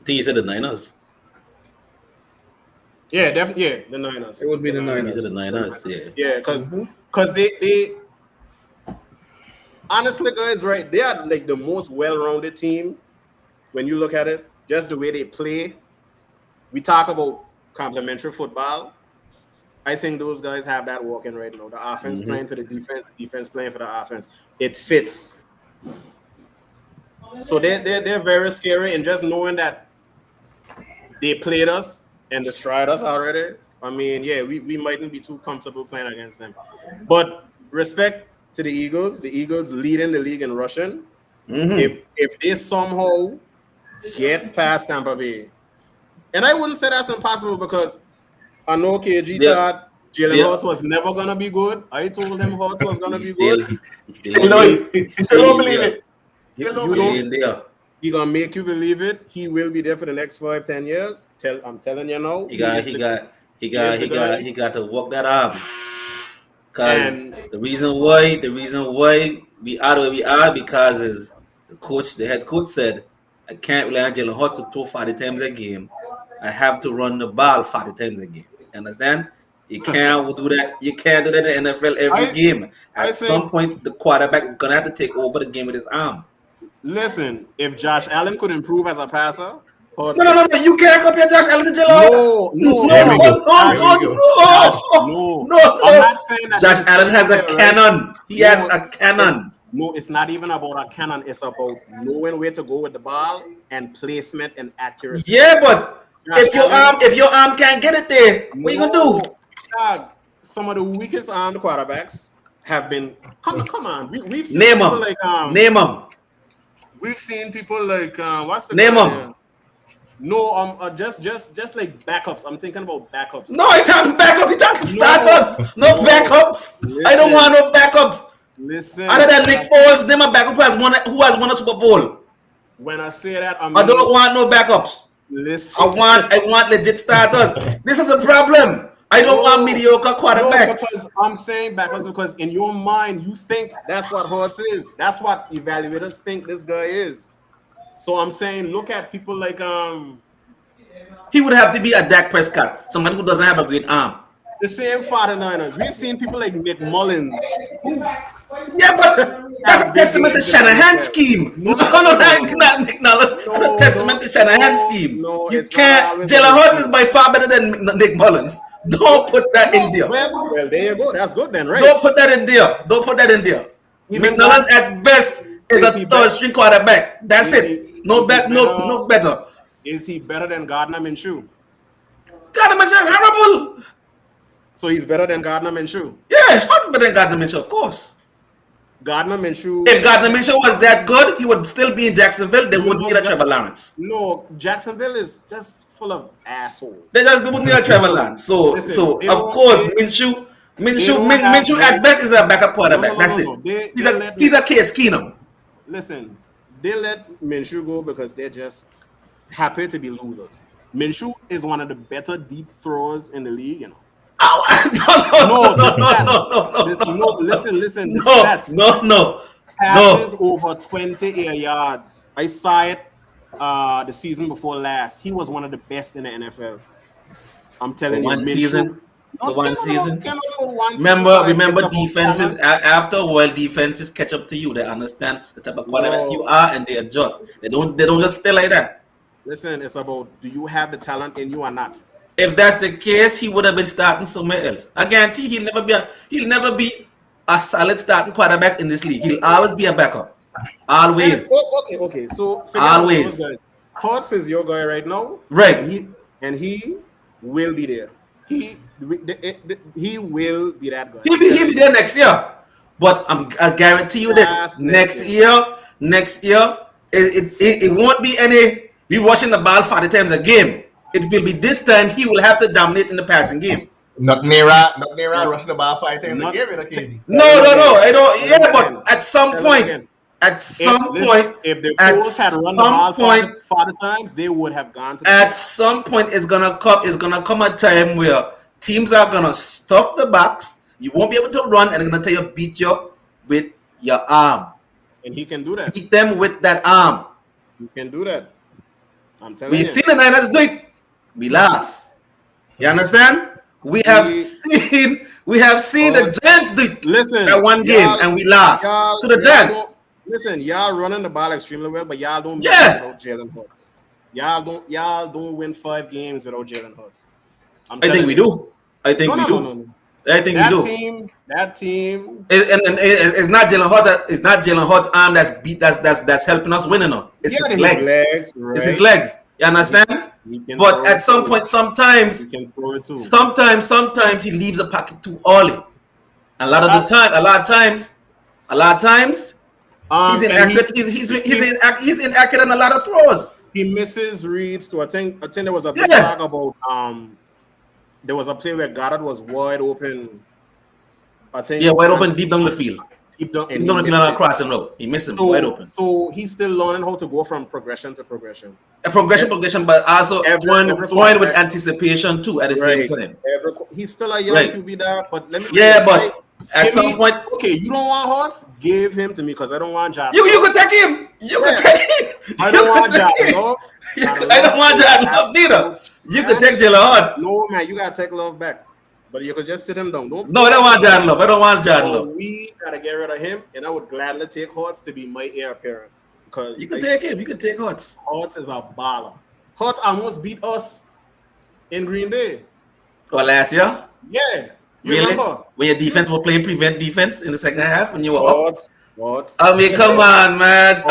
think you said the Niners. Yeah, definitely. Yeah, the Niners. It would be the You Niners. said the Niners, yeah. Yeah, because they honestly, guys, right? They are like the most well-rounded team when you look at it. Just the way they play. We talk about complementary football. I think those guys have that working right now. The offense playing for the defense playing for the offense. It fits. So they're very scary, and just knowing that they played us and destroyed us already. I mean, yeah, we mightn't be too comfortable playing against them. But respect to the Eagles. The Eagles leading the league in rushing. If they somehow get past Tampa Bay, and I wouldn't say that's impossible because I know KG thought Jalen Hurts was never gonna be good. I told him Hurts was gonna be good. He still don't believe it. He gonna make you believe it. He will be there for the next 5-10 years. I'm telling you now. He got to work that arm. Because the reason why we are where we are because is the head coach said, I can't rely on Jalen Hurts to throw 40 times a game. I have to run the ball 40 times a game. You understand? You can't do that. You can't do that in the NFL every game. At some point, the quarterback is gonna have to take over the game with his arm. Listen, if Josh Allen could improve as a passer, no, you can't compare Josh Allen to Jalen Hurts. No. I'm not saying that Josh Allen has a cannon. He has a cannon. No, it's not even about a cannon. It's about knowing where to go with the ball and placement and accuracy. Yeah, but if your arm can't get it there, what you gonna do? Some of the weakest armed quarterbacks have been. Come on. We've seen name people them. Name them. We've seen people like what's the name them? No, just like backups. I'm thinking about backups. No, I talking backups. He talking starters. No backups. Listen, I don't want no backups. Listen. Other than Nick Foles, name a backup who has won a Super Bowl. When I say that, I don't want no backups. Listen. I want legit starters. This is a problem. I don't want mediocre quarterbacks. Because I'm saying backups because in your mind you think that's what Hurts is. That's what evaluators think this guy is. So I'm saying look at people like he would have to be a Dak Prescott, somebody who doesn't have a great arm. The same 49ers. We've seen people like Nick Mullins. Yeah, but that's a testament to Shanahan's scheme. No, not Nick Mullins. That's a testament to Shanahan's scheme. You can't. Jalen Hurts is by far better than Nick Mullins. Don't put that in there. Well, there you go. That's good then, right? Don't put that in there. Nick Mullins at best is a third string quarterback. That's it. No better. Is he better than Gardner Minshew? Gardner Minshew is horrible. So he's better than Gardner Minshew? Yeah, Hurts is better than Gardner Minshew, of course. Gardner Minshew. If Gardner Minshew was that good, he would still be in Jacksonville. They wouldn't need a Trevor Lawrence. No, Jacksonville is just full of assholes. They wouldn't need a Trevor Lawrence. So of course, Minshew at best is a backup quarterback. That's it. He's a Case Keenum. Listen, they let Minshew go because they're just happy to be losers. Minshew is one of the better deep throwers in the league, you know. No, the stats. Listen. The stats. No. Passes over 20 air yards. I saw it the season before last. He was one of the best in the NFL. I'm telling you, One Minshew. season. I'm The one telling you, season. I'm telling you, one season, but Remember, it's about defenses talent. after a while, defenses catch up to you. They understand the type of quarterback No. you are, and they adjust. They don't just stay like that. Listen, it's about do you have the talent in you or not? If that's the case, he would have been starting somewhere else. I guarantee he'll never be a solid starting quarterback in this league. He'll always be a backup. Always. Okay. So Always. those guys. Hurts is your guy right now, Right. and he will be there. He will be that guy. He'll be there next year. But I guarantee you this: next year, it won't be any we watching the ball 40 times a game. It will be this time he will have to dominate in the passing game. Not near rushing the ball 5 times a game in a KG. No. I don't. Yeah, but at some point, if the Bulls had run the ball 40 times, they would have gone to. At some point, it's gonna come a time where teams are gonna stuff the box. You won't be able to run, and they're gonna tell you beat you with your arm. And he can do that. Beat them with that arm. He can do that. I'm telling you. We've seen the Niners do it. We lost. You understand? We have seen the Giants do it. Listen, that one game, and we lost to the Giants. Listen, y'all running the ball extremely well, but y'all don't win without Jalen Hurts. Y'all don't win 5 games without Jalen Hurts. I think we do. I think we do. No. I think we do. That team. And it's not Jalen Hurts. It's not Jalen Hurts' arm that's helping us winning. It's his legs. Right. It's his legs. You understand? But at some point, sometimes he leaves the pocket too early. A lot of times, he's inaccurate. He's inaccurate on a lot of throws. He misses reads too. I think there was a big talk about there was a play where Goddard was wide open. I think wide open deep down the field. Deep down the crossing road. He missed him wide open. So he's still learning how to go from progression to progression. Progression, but also throwing with anticipation too at the same time. He's still a young QB there, but let me but at some point, okay, you don't want Hurts? Give him to me because I don't want Jordan. You could take him. You could take him. I don't want Jordan Love. I don't want Jordan Love neither. You could take Jalen Hurts. No, man, you gotta take Love back. But you could just sit him down. No, I don't want Jordan Love. I don't want Jordan Love. We gotta get rid of him, and I would gladly take Hurts to be my heir apparent. Because you can take him. You can take Hurts. Hurts is a baller. Hurts almost beat us in Green Bay. Or last year? Yeah. Really? Remember? When your defense were playing prevent defense in the second half when you were up? Hurts. I mean, come on, man.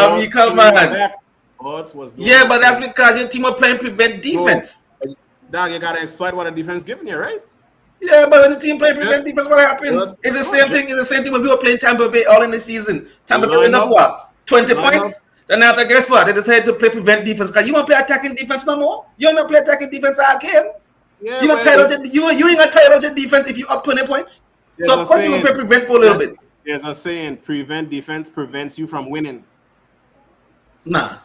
Hurts was good. Yeah, but that's because your team were playing prevent defense. Dog, you gotta exploit what the defense giving you, right? Yeah, but when the team play prevent defense, what happened? It's the same thing. It's the same thing when we were playing Tampa Bay all in the season. Tampa Bay went up what? 20 points? Then after, guess what? They decided to play prevent defense because you want to play attacking defense no more. You don't play attacking defense all game. Yeah, you ain't gonna tire out your defense if you up 20 points. So of course you gonna play prevent for a little bit. There's a saying: prevent defense prevents you from winning. Nah.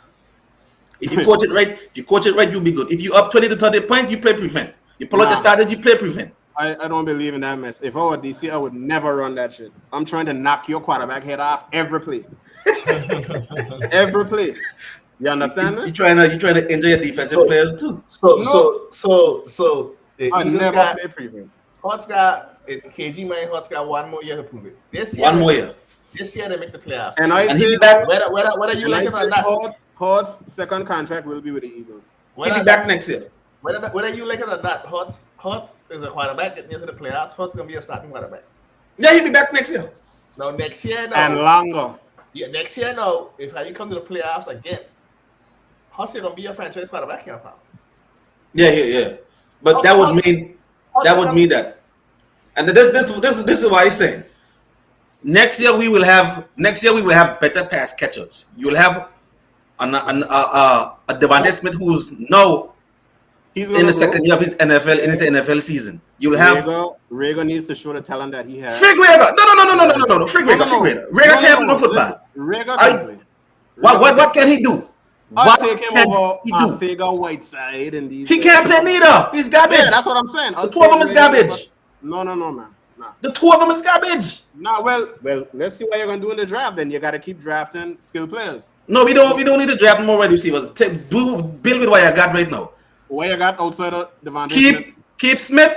If you coach it right, you'll be good. If you up 20 to 30 points, you play prevent. You pull out your strategy, play prevent. I don't believe in that mess. If I were DC, I would never run that shit. I'm trying to knock your quarterback head off every play. Every play. You understand that? You're trying to enjoy your defensive players too. So I never play prevent. Hurts got KG man. Hurts got 1 more year to prove it. This year they make the playoffs. And I say whether you like it or not, Hurts' second contract will be with the Eagles. He'll be back next year. Whether you like it or not, Hurts is a quarterback getting into the playoffs. Hurts gonna be a starting quarterback. Yeah, he'll be back next year. No, next year no. And longer. Yeah, next year no. If you come to the playoffs again, Hurts is gonna be a franchise quarterback here, pal. Yeah. But that would mean that. And this is why he's saying. Next year we will have better pass catchers. You will have a Devontae Smith who's now in the second year of his NFL season. You'll have Rager needs to show the talent that he has. Frig Rager. No. Frig Rager. Rager can't play football. Rager can play. What can he do? I'll What take him can over he do? Arthega Whiteside and these. He can't play neither. He's garbage. Yeah, that's what I'm saying. The two of them is garbage. No, man. Nah. The two of them is garbage. Nah, well, let's see what you're gonna do in the draft. Then you got to keep drafting skilled players. No, we don't need to draft more wide receivers. Build with what you got right now. What you got outside of Devontae Smith? Keep Smith.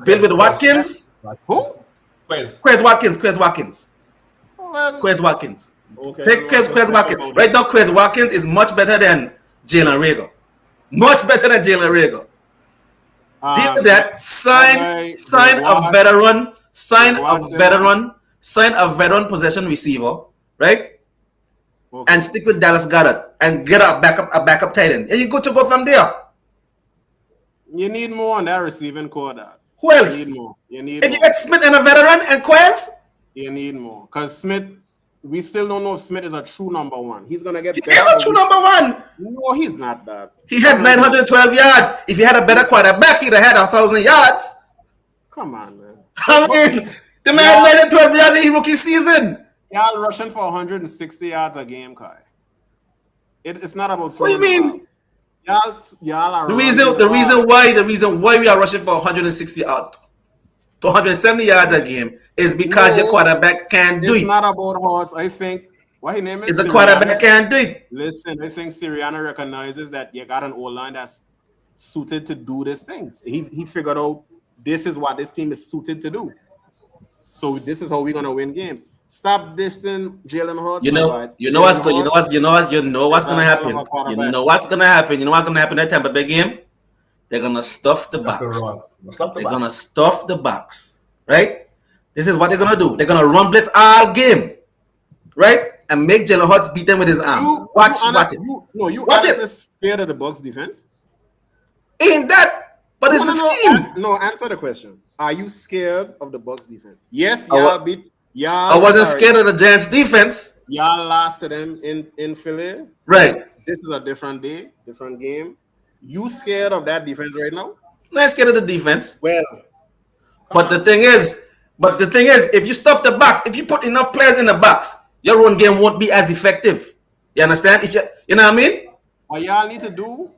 Build with Watkins. Who? Quez Watkins. Well, Quez Watkins. okay, Take Quez Watkins. Right now, Quez Watkins is much better than Jalen Rager. Much better than Jalen Rager. Deal with that. Sign a veteran. Sign a veteran possession receiver, right? Okay. And stick with Dallas Goedert and get a backup tight end. And you go from there. You need more on that receiving core. Who else? You need more. If you get Smith and a veteran and Quez, you need more. Because Smith, we still don't know if Smith is a true number one. He's gonna get. He is a true number one. No, he's not that. He had 912 yards. If he had a better quarterback, he'd have had 1,000 yards. Come on, man. I mean, the man had 912 yards in his rookie season. Y'all rushing for 160 yards a game, Kai. It's not about. What do you mean? Y'all are the reason why we are rushing for 160 out to 170 yards a game is because your quarterback can't do it. It's not about horse. I think what his name is. The quarterback can't do it. Listen, I think Sirianni recognizes that you got an O-line that's suited to do these things. He figured out this is what this team is suited to do. So this is how we're gonna win games. Stop dissing Jalen Hurts. You know what's gonna happen. You know what's gonna happen at Tampa Bay game. They're gonna stuff the box. They're gonna stuff the box, right? This is what they're gonna do. They're gonna run blitz all game, right? And make Jalen Hurts beat them with his arm. Watch it. You watch it. Scared of the Bucs defense? Ain't that? But it's the scheme. No, answer the question. Are you scared of the Bucs defense? Yes, y'all beat. I wasn't scared of the Giants defense. Y'all lost to them in Philly. Right. This is a different day, different game. You scared of that defense right now? Not scared of the defense. Well, but the thing is, if you stuff the box, if you put enough players in the box, your run game won't be as effective. You understand? You know what I mean? What y'all need to do,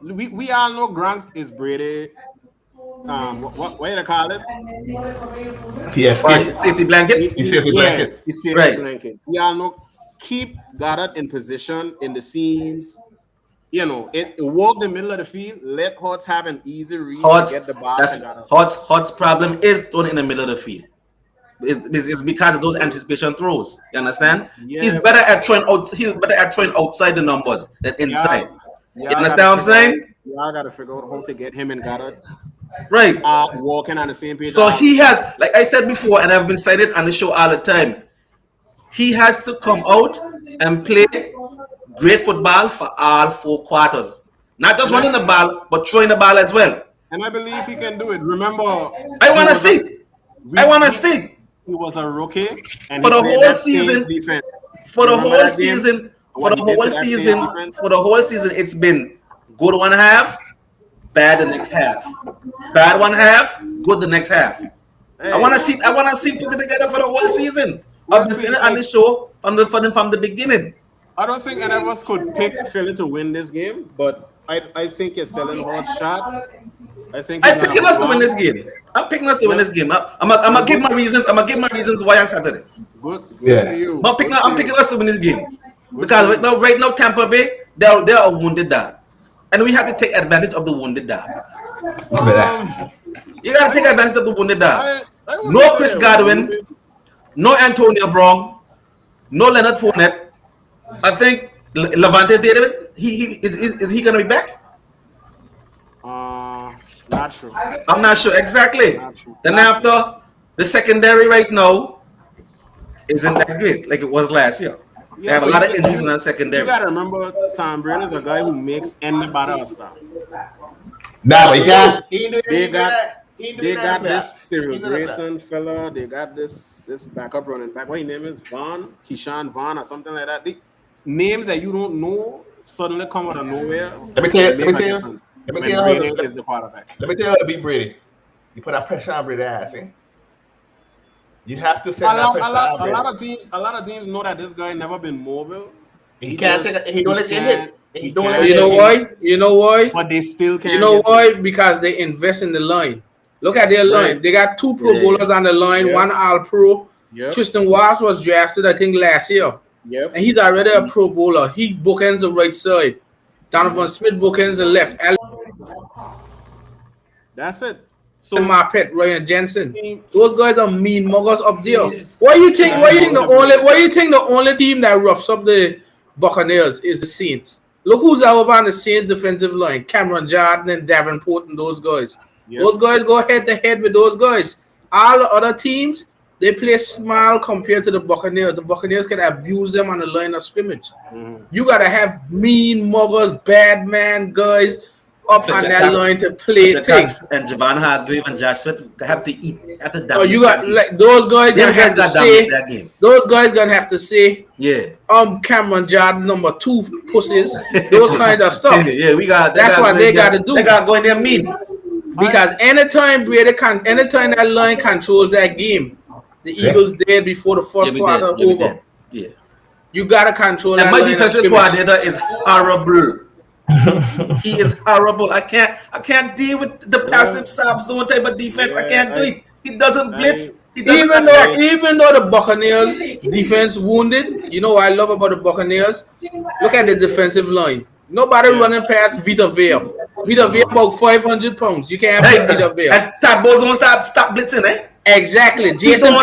we all know Gronk is Brady. What do you call it? Safety blanket. Safety blanket. We all know. Keep Goddard in position in the seams. You know, it walk the middle of the field. Let Hurts have an easy read to get the ball. Hurts' problem is throwing in the middle of the field. It's because of those anticipation throws. You understand? Yeah. He's better at throwing outside the numbers than inside. You understand what I'm saying? Y'all got to figure out how to get him and Goddard right walking on the same page. So he has, like I said before, and I've been cited on the show all the time, he has to come out and play great football for all 4 quarters. Not just running the ball, but throwing the ball as well. And I believe he can do it. Remember, I want to see. He was a rookie, and for the whole season. For the whole season, it's been good one half, bad the next half. Bad one half, good the next half. Hey, I want to see put it together for the whole season. On the show from the beginning. I don't think any of us could pick Philly to win this game, but I think you're selling Hurts shot. I'm picking us to win this game. I'm picking us to win this game. I'm gonna give my reasons. I'm gonna give my reasons why on Saturday. Good for you. I'm picking us to win this game because right now Tampa Bay they're a wounded dog, and we have to take advantage of the wounded dog. You gotta take advantage of the wounded dog. No Chris Godwin, no Antonio Brown, no Leonard Fournette. I think Levante David. Is he gonna be back? Not sure. I'm not sure exactly. Then after the secondary right now isn't that great like it was last year. They have a lot of injuries in that secondary. You gotta remember, Tom Brady is a guy who makes anybody a star. Nah, but they got this Cyril Grayson fella. They got this backup running back. What his name is? Keyshawn Vaughn or something like that. Names that you don't know suddenly come out of nowhere. Let me tell you. Brady is the quarterback. Let me tell you how to beat Brady. You put that pressure on Brady's ass, eh? You have to send that pressure on Brady. A lot of teams know that this guy never been mobile. He can't take. He don't let you hit. He don't let You you know hit. why? You know why? But they still can't. You know why? Because they invest in the line. Look at their line. Right. They got 2 Pro bowlers on the line, Yep. 1 All Pro. Yep. Tristan Watts was drafted, I think, last year. Yep. And he's already a Pro bowler. He bookends the right side. Donovan Smith bookends the left. That's it. So Marpet, Ryan Jensen. Those guys are mean muggers up there. What do you think? What do you think the only team that roughs up the Buccaneers is the Saints? Look who's over on the Saints defensive line. Cameron Jordan and Davenport and those guys. Yep. Those guys go head to head with those guys. All the other teams, they play small compared to the Buccaneers. The Buccaneers can abuse them on the line of scrimmage. You gotta have mean muggers, bad man guys up on that line to play things. And Javon Hargrave and Josh Smith have to eat. Have to Oh, you got like those guys gonna have to say that game. Those guys gonna have to say, yeah. Cameron Jordan number 2 pussies. Those kind of stuff. Yeah, we got. That's what they got to do. They got to go in there mean. Because anytime that line controls that game, the Eagles dead before the first quarter over. Yeah. You gotta control that line. And my line defensive coordinator is horrible. He is horrible. I can't deal with the passive sub zone type of defense. I can't do it. He doesn't blitz. Even though the Buccaneers defense wounded, you know what I love about the Buccaneers? Look at the defensive line. Nobody running past Vita Vea. Vita Vea about 500 pounds. You can't beat Vita Vea. And Todd Bowles won't stop blitzing, eh? Exactly. Jason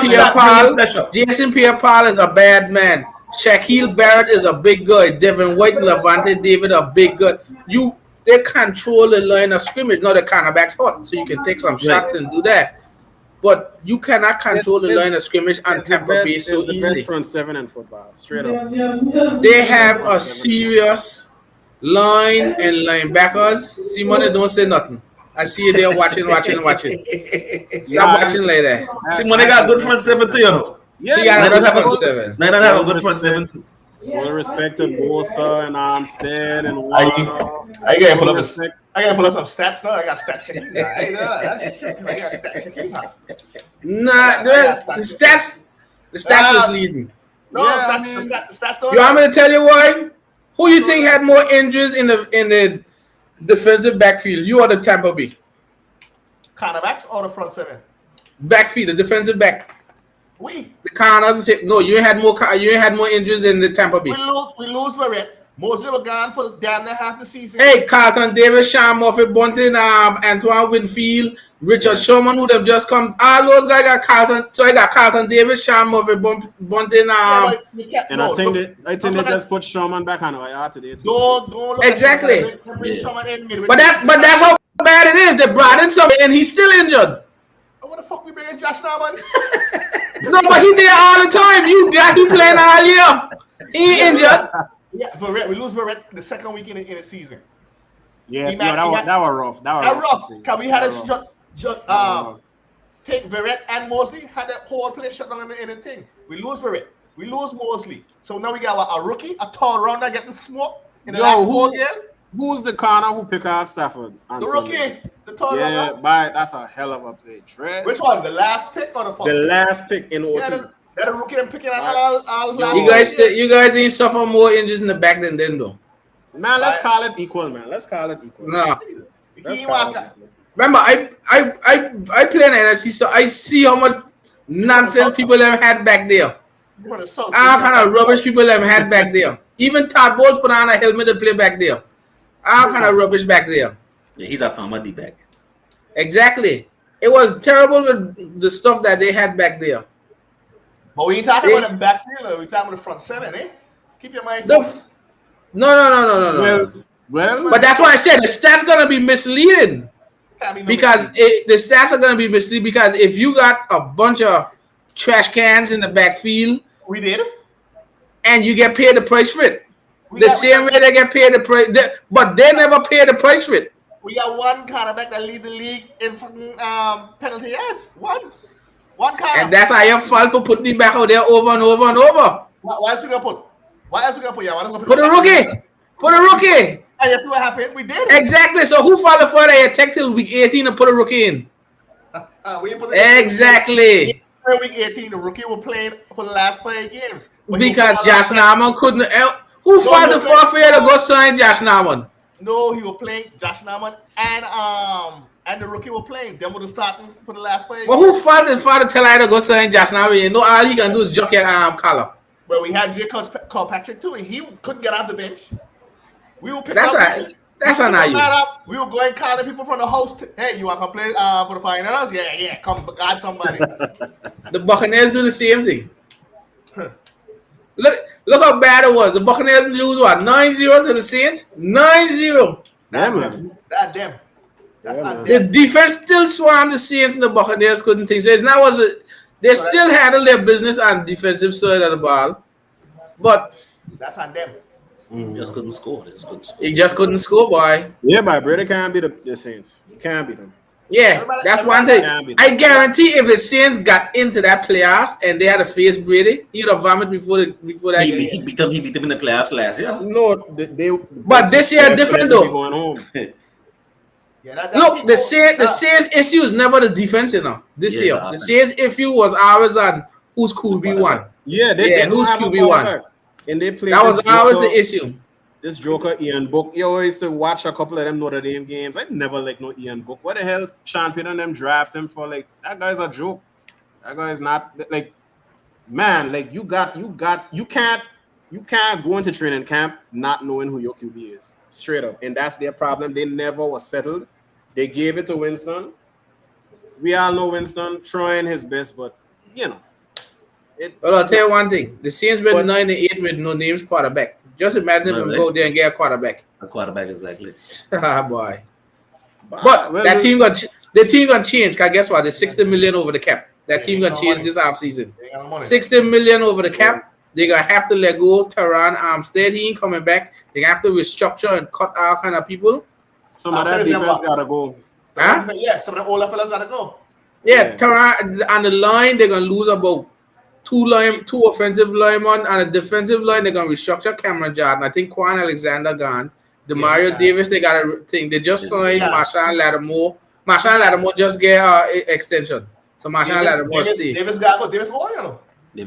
Pierre-Paul is a bad man. Shaquille Barrett is a big guy. Devin White and Levante David are big guy. They control the line of scrimmage. Now the cornerback's hot, so you can take some shots and do that. But you cannot control the line of scrimmage on Tampa Bay so easily. It's the best front 7 in football, straight up. They have a serious line and linebackers. Simone, don't say nothing. I see you there watching. Stop watching like that. Simone got a good front 7 too, you know. Yeah, he got a good front 7. They don't have a good front 7 too. Full respect to Bosa and Armstead and Warner. I gotta pull up some stats now. I got stats checking. I got stats checking. Nah, the stats was leading. No, the stats don't. You want me to tell you why? Who you think had more injuries in the defensive backfield? You or the Tampa Bay? Cornerbacks or the front 7? Backfield, the defensive back. We. The corners say no. You ain't had more injuries in the Tampa Bay. We lose for it. Mostly were gone for damn near half the season. Hey, Carlton Davis, Sean Murphy, Bunting, Antoine Winfield, Richard Sherman, who them just come. All those guys got Carlton. So I got Carlton Davis, Sean Murphy, Bunting. I think they just put Sherman back on IR today too. Don't exactly. But that's how bad it is. They brought in somebody and he's still injured. What the fuck we bringing Josh now, man? No, but he there all the time. You got him playing all year. He injured. Yeah, we lose Verrett the second week in the season. Yeah, that was rough. That was rough. Because we had take Verrett and Mosley had that whole place shut down in the thing. We lose Verrett. We lose Mosley. So now we got a rookie, a tall rounder getting smoked in the last 4 years. Who's the corner who pick out Stafford? The rookie, the tall rounder. Yeah, but that's a hell of a play, Trey. Which one? The last pick or the first? The last pick in OT. That a rookie and picking out all you guys ain't suffer more injuries in the back than them though. Man, let's call it equal, man. Let's call it equal. No. Remember, I play in NFC, so I see how much nonsense people have had back there. All kind of rubbish people have had back there. Even Todd Bowles put on a helmet to play back there. All kind of rubbish back there. Yeah, he's a farmer back. Exactly. It was terrible with the stuff that they had back there. But we ain't talking about the backfield, we talking about the front 7, eh? Keep your mind focused. No. Well, but that's why I said the stats gonna be misleading. Because the stats are gonna be misleading because if you got a bunch of trash cans in the backfield, we did, and you get paid the price for it. The same way they get paid the price, but they never pay the price for it. We got one cornerback that lead the league in penalty yards. One corner. And that's how your fault for putting him back out there over and over and over. Why else we gonna put? Yeah, put a rookie. Put a rookie. And you see what happened? We did. Exactly. So who followed for that? You take till week 18 and put a rookie in. Exactly. Week 18, the rookie was playing for the last 5 games. Because Josh Norman couldn't. Who No, fought he the was playing- forfeit to go sign Josh Norman? No, he was playing Josh Norman and the rookie were playing. Them were starting for the last 5 Well, who years. fought the father tell I to go sign Josh Norman? You know, all he can do is jock your collar. Well, we had J. Kirkpatrick too, and he couldn't get off the bench. We were picking That's up a people. that's we an were IU. mad up. We were going calling people from the host. Hey, you want to come play for the finals? Yeah, come guard somebody. The Buccaneers do the same thing. Look how bad it was. The Buccaneers lose what 9-0 to the Saints? 9-0. Yeah, man. That's them. That's Yeah, not man. The them. defense still swam the Saints and the Buccaneers couldn't think. So it's not was it they So still handle their business on defensive side of the ball. But That's on them. Just couldn't score. Just couldn't score. he just couldn't score, boy. Yeah, my brother can't beat the Saints. You can't beat them. Yeah, that's one thing. Everybody- I guarantee if the Saints got into that playoffs and they had to face Brady, he'd have vomited before that game. He beat them. He beat them in the playoffs last year. No, But this year different though. Going home. Yeah, that's Look, the Saints issue is never the defense, you know. This Yeah, year, the the offense. Saints issue was always on who's QB1. Yeah, they Yeah, don't who's have a QB1? quarterback. And they play That this was always joker- the issue. This joker Ian Book. You always used to watch a couple of them Notre Dame games. I never liked no Ian Book. What the hell? Sean Payton and them draft him for like that guy's a joke. That guy is not like man. Like you can't go into training camp not knowing who your QB is. Straight up, and that's their problem. They never was settled. They gave it to Winston. We all know Winston trying his best, but you know. Well, I'll tell you one thing. The Saints went But- 9-8 with no names quarterback. Just imagine if we Right. go there and get a quarterback. A quarterback exactly. Boy. But Well, that team gonna change. Cause guess what? There's 60 million over the cap. That Yeah, team they gonna got change money. this offseason. They got money. 60 million over the cap. They're gonna have to let go Teron Armstead. He ain't coming back. They're gonna have to restructure and cut all kind of people. some of that After defense December. gotta go. Huh? Yeah, some of the older fellas gotta go. Yeah, Yeah. Teron on the line, they're gonna lose about two offensive linemen. On the defensive line, they're gonna restructure Cameron Jordan. I think Quan Alexander gone. Demario Yeah. Davis, they got a thing. They just signed Yeah. Marshawn Lattimore. Marshawn Lattimore just get extension. So Marshawn Lattimore stay. Davis gotta go. Davis go, you know.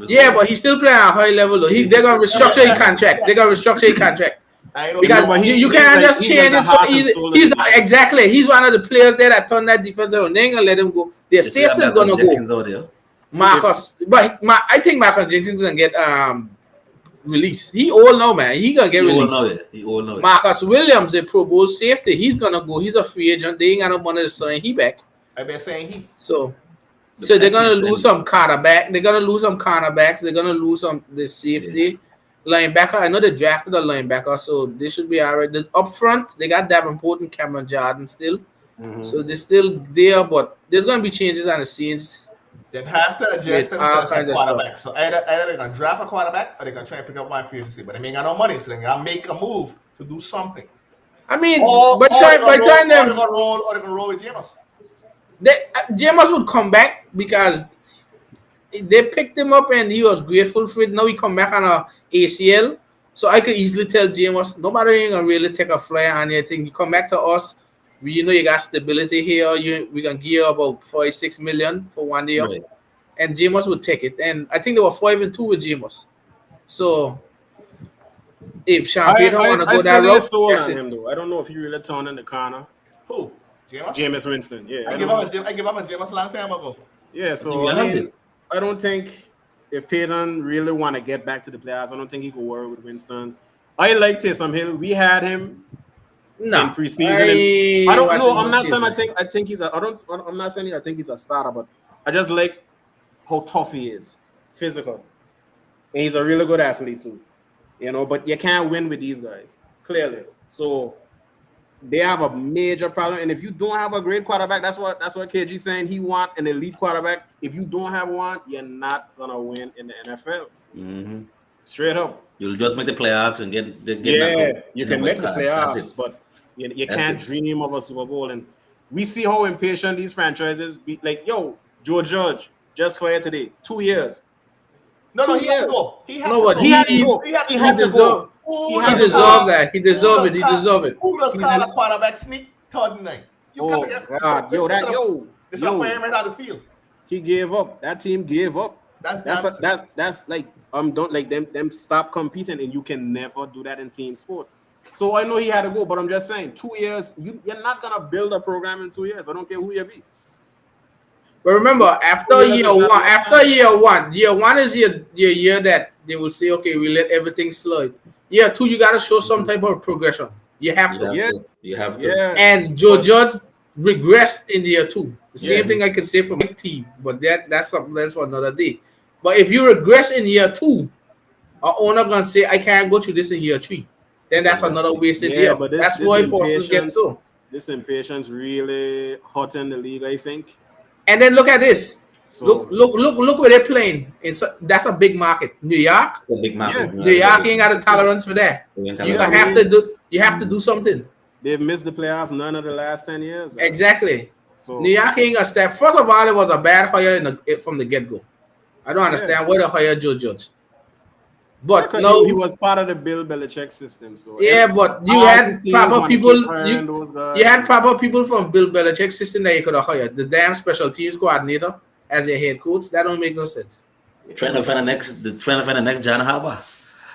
Yeah, but he's still playing at a high level though. They're gonna restructure his contract. They're gonna restructure his contract. I know Because but you he's can't like- just he's change like it the so heart and easy. soul of He's the team. exactly. He's one of the players there that turned that defense around. They ain't gonna let him go. Their safety is gonna go. Jenkins out there. Marcus, but I think Marcus Jenkins gonna get released. He old now, man. He gonna get He all released. know it. He all know it. Marcus Williams, the Pro Bowl safety, he's gonna go. He's a free agent. They ain't got no money to sign he back. I've been saying he. So The they're gonna Texans lose and- some quarterback. They're gonna lose some cornerbacks. They're gonna lose some the safety. Linebacker, I know they drafted a linebacker, so they should be all right. Up front, they got Davenport and Cameron Jordan still. So they're still there, but there's gonna be changes on the scenes. They have to adjust With all themselves kinds at of quarterback. So either they're gonna draft a quarterback or they're gonna try and pick up one free agency. But they ain't got no money, so they gotta make a move to do something. I mean, Or by they're time gonna them roll with Jameis. Jameis would come back because they picked him up and he was grateful for it. Now he come back on a ACL, so I could easily tell Jameis, nobody ain't gonna really take a flyer on anything. You come back to us, you know you got stability here. We gonna give you about 46 million for 1 year, Right. and Jameis would take it. And I think they were 5-2 with Jameis. So if Sean Payton want to go that route, sold that's on it. him though. I don't know if he really turned in the corner. Who? Jameis? Jameis Winston, yeah. I give up a Jameis a long time ago. Yeah, You so have it. I don't think if Payton really want to get back to the playoffs, I don't think he could work with Winston. I like Taysom Hill. We had him No, in preseason. I don't know. I'm not saying Washington. I think he's a. I'm not saying I think he's a starter, but I just like how tough he is, physical, and he's a really good athlete too. You know, but you can't win with these guys clearly. So they have a major problem. And if you don't have a great quarterback, that's what KG saying. He want an elite quarterback. If you don't have one, you're not gonna win in the NFL. Mm-hmm. Straight up. You'll just make the playoffs and get Yeah, that you in can make the wild card. That's playoffs, it. but you That's can't it. dream of a Super Bowl. And we see how impatient these franchises be. Like, yo, Joe Judge just fired today, 2 years. No, 2 he had to years. go. He had No, to but go. He had to go. He had to He go. had to go. Who He He does deserved call- that. He who deserved does it. He call- deserved it. Who does He's call an- a quarterback sneak third night? You Oh can't forget. God, yo, that It's not yo, fair man out the field. he gave up. That team gave up. That's like don't like them stop competing, and you can never do that in team sport. So I know he had to go, but I'm just saying 2 years, you're not gonna build a program in 2 years. I don't care who you be. But remember, 2 after years year is not one, enough time. year one is your year that they will say, okay, we let everything slide. Year two, you gotta show some type of progression. You have You to. have Yeah. to. You have to. Yeah, And Joe but Judge regressed in year two. The yeah, same thing I can say for my team, but that's something else for another day. But if you regress in year two, our owner gonna say I can't go through this in year three. Then that's another Exactly. wasted yeah, year. but That's why Boston gets so. this impatience really hot in the league, I think. And then look at this. So Look where they're playing. That's a big market. New York. The big market. yeah, No, New it's a York big ain't got a market. tolerance for that. We ain't You telling gonna you. have to do. You have to do something. they've missed the playoffs none of the last 10 years. Exactly. New So York ain't gonna step. First of all, it was a bad hire from the get go. I don't yeah, understand why they hired Joe Judge. But because no, he was part of the Bill Belichick system. So yeah, but you all had his teams proper want to people. keep hiring those guys. You had And proper people from Bill Belichick's system that you could have hired. The damn special teams coordinator as your head coach. That don't make no sense. Trying to find the next John Harbaugh.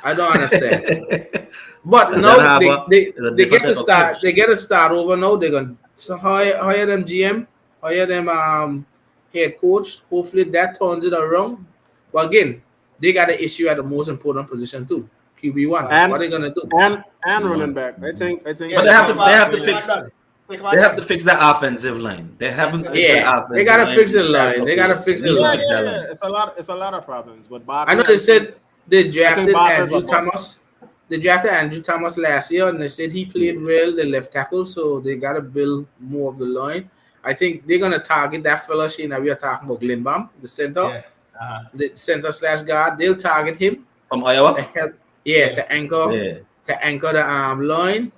I don't understand. But John no, Harbaugh they is a they get different to type of start. coach. They get to start over now. They're gonna hire them GM, hire them head coach. Hopefully that turns it around. But again, they got an issue at the most important position too. QB1. What are they gonna do? and running One. back. I think But Yeah, they have to. Saquon- They have to Saquon fix. done. Saquon They have to done. fix that offensive line. They haven't fixed that Yeah, they offensive gotta line fix in the the past line. They couple gotta years. fix They the need to yeah, line. fix that yeah, line. yeah. It's a lot of problems. But I Barkley, know they think said they I think drafted Barkley's a Andrew bust. Thomas. They drafted Andrew Thomas last year, and they said he played Yeah. well, the left tackle. So they gotta build more of the line. I think they're gonna target that fella. Shane, that we are talking about Glenbaum, the center, Yeah. the center slash guard. They'll target him From to Iowa. help, Yeah. to anchor the line.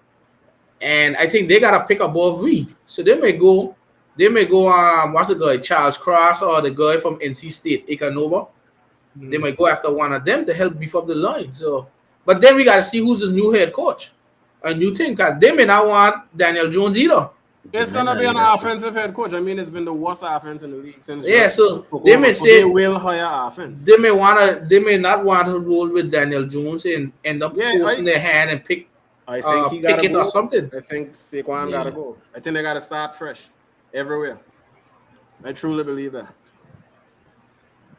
And I think they gotta pick above Reed. So they may go what's the guy, Charles Cross or the guy from NC State, Ikanova. They might go after one of them to help beef up the line. So but then we gotta see who's the new head coach. A new thing, cause they may not want Daniel Jones either. They It's might gonna not be an need that shit. offensive head coach. I mean, it's been the worst offense in the league since Yeah, Rex so took they over. may So say they will hire offense. they may not want to roll with Daniel Jones and end up Yeah, forcing their hand and pick I think he gotta Pickett or go. something. I think Saquon Yeah. gotta go. I think they gotta start fresh everywhere. I truly believe that.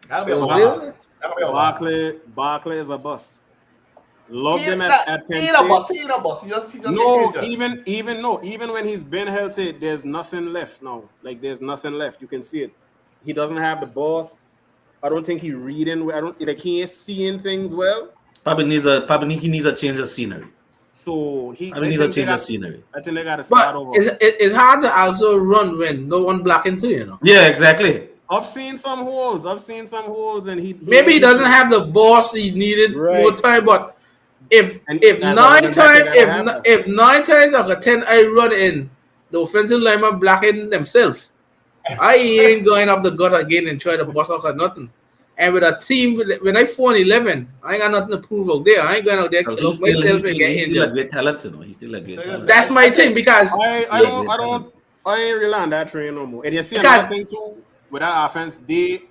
That'll be a So wild. they- That'll be a wild. Barkley is a bust. Loved him He at ain't Penn a State. boss. He ain't a boss. He just No, get injured. even when he's been healthy, there's nothing left now. Like there's nothing left. You can see it. He doesn't have the burst. I don't think he reading. I don't like he ain't seeing things well. Probably he needs a change of scenery. So Probably needs a change of scenery. I think they got to start But over. it's hard to also run when no one blocking too, you know. Yeah, exactly. I've seen some holes, and he Maybe he doesn't have the boss he needed more Right. time, but if And if as a nine running back, you times gotta have that. if 9 times out of 10 I run in, the offensive lineman blocking themselves, I ain't going up the gut again and try to bust out or nothing. And with a team, when I 4-11, I ain't got nothing to prove out there. I ain't going out there Because kill out myself and get he's still a injured. great talent, you know. He's still a great talent. That's my thing because I ain't really on that train no more. And you see Because- another thing too with that offense, they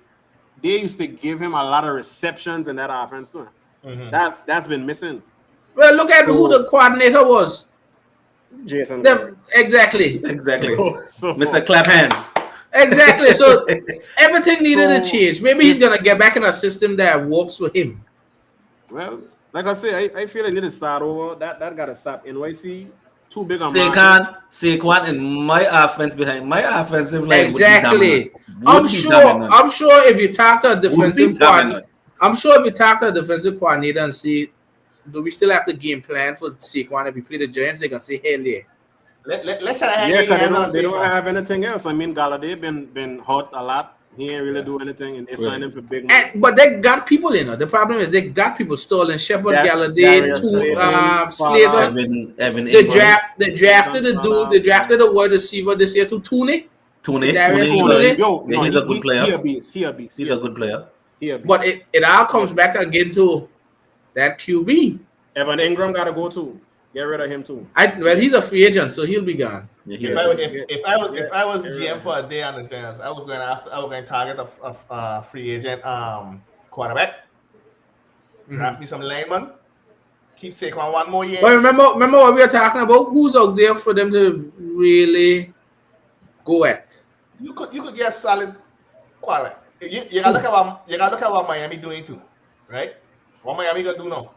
used to give him a lot of receptions in that offense too. Mhm. That's been missing. well, look at who the coordinator was. Jason. Them exactly. Exactly. So- Mr. Clap Hands. Exactly. So everything needed to So- change. Maybe he's gonna get back in a system that works for him. Well, like I say, I feel like need to start over. That gotta stop. NYC too big on market. Saquon in my offense behind my offensive line. Exactly. Would be dominant. I'm sure if you talk to a Would be defensive dominant. coordinator and see, do we still have the game plan for Saquon if we play the Giants? They're gonna say hell yeah. Let's try to hang Yeah, your because hands on they don't Saquon. have anything else. I mean, Galladay been hot a lot. He ain't really do anything, and they signed him for big money. But they got people in it. The problem is they got people stolen. Shepard, Galladay, Darius Slater. Evan They Ingram. drafted the dude. They drafted a wide receiver this year to Tooney. Tune. Darius He's Tune. Yo, Yeah, he's a good player. He a beast. He a beast. a good player. He a beast. But it all comes back again to that QB. Evan Ingram got to go too. Get rid of him too. Well, he's a free agent, so he'll be gone. Yeah, If I was GM for a day on the Giants, I was going to target a free agent quarterback. Draft me some lineman. Keep Saquon one more year. But remember what we were talking about? Who's out there for them to really go at? You could get a solid quarterback. You gotta look at what Miami doing too, right? What Miami gonna do now?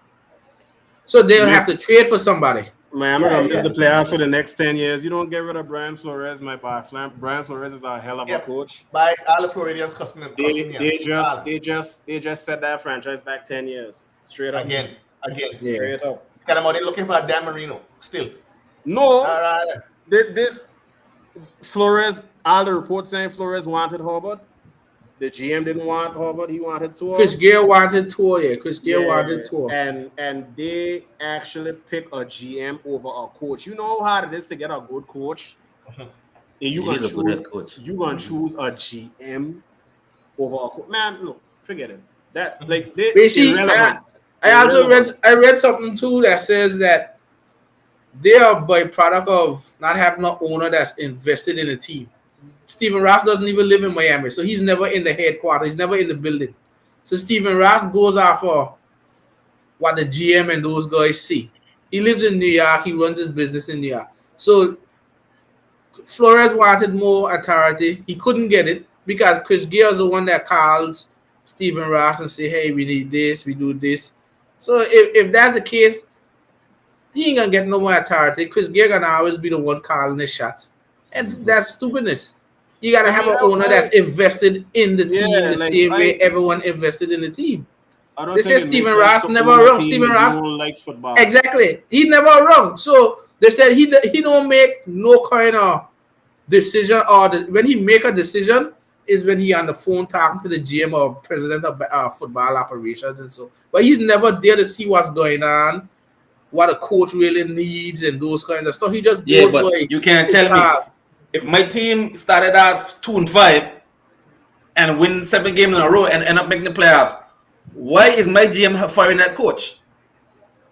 So they'll have to trade for somebody. Miami gonna miss the playoffs for the next 10 years. You don't get rid of Brian Flores, my boy. Brian Flores is a hell of a coach. By all the Floridians costing him. They just set that franchise back 10 years. Straight up. Again. Straight up. Got him out there looking for Dan Marino still. No. All right. This Flores, all the reports saying Flores wanted Hubbard. The GM didn't want Hubbard. He wanted Tua. Chris Gale wanted Tua. Yeah, Chris Gale wanted Tua. And they actually pick a GM over a coach. You know how hard it is to get a good coach? And you gonna choose a GM over a coach. Man, look, forget it. That like they irrelevant. I read something too that says that they are a byproduct of not having an owner that's invested in a team. Stephen Ross doesn't even live in Miami, so he's never in the headquarters. He's never in the building. So Stephen Ross goes off for what the GM and those guys see. He lives in New York. He runs his business in New York. So Flores wanted more authority. He couldn't get it because Chris Gale is the one that calls Stephen Ross and say, hey, we need this, we do this. So if that's the case, he ain't going to get no more authority. Chris Gale going to always be the one calling the shots. And that's stupidness. You got to have an owner that's invested in the team the same way everyone invested in the team. They said Stephen Ross never wrong. Stephen Ross, like football. Exactly. He never wrong. So they said he don't make no kind of decision, or when he make a decision is when he on the phone talking to the GM or president of football operations and so. But he's never there to see what's going on, what a coach really needs and those kind of stuff. He just goes but you can't tell me. If my team started off 2-5 and win 7 games in a row and end up making the playoffs, why is my GM firing that coach?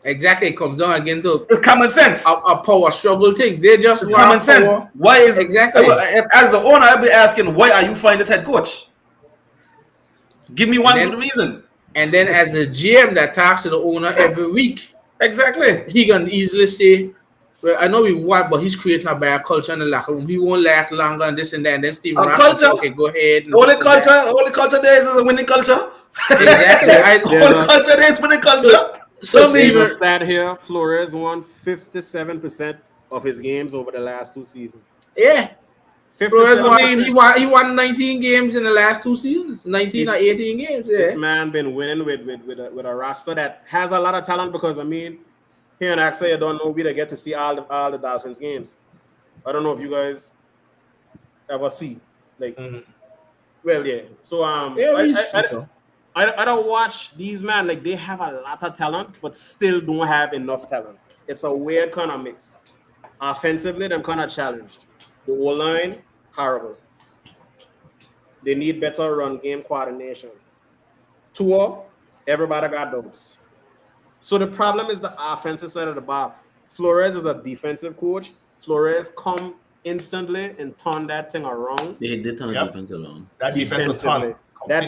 Exactly, it comes down again to it's common sense. A power struggle thing. They just want common sense. Power. Why is exactly as the owner? I'll be asking, why are you firing this head coach? Give me one good reason. And then as the GM that talks to the owner every week, exactly, he can easily say, well, I know we want, but he's creating a bad culture in the locker room. He won't last longer and this and that. And then Stephen Ross says, okay, go ahead. All the culture there is a winning culture. Exactly. All the culture there is winning culture. So Stephen stat here, Flores won 57% of his games over the last 2 seasons. Yeah. Flores he won 19 games in the last 2 seasons. 19 or 18 games. Yeah. This man been winning with a roster that has a lot of talent because, I mean, here in Accra, you don't know we get to see all the Dolphins games. I don't know if you guys ever see well, yeah. So I don't watch these men like they have a lot of talent, but still don't have enough talent. It's a weird kind of mix. Offensively, them kind of challenged. The O-line, horrible. They need better run game coordination. Tua, everybody got those. So the problem is the offensive side of the ball. Flores is a defensive coach. Flores come instantly and turn that thing around. They did turn the defense around. That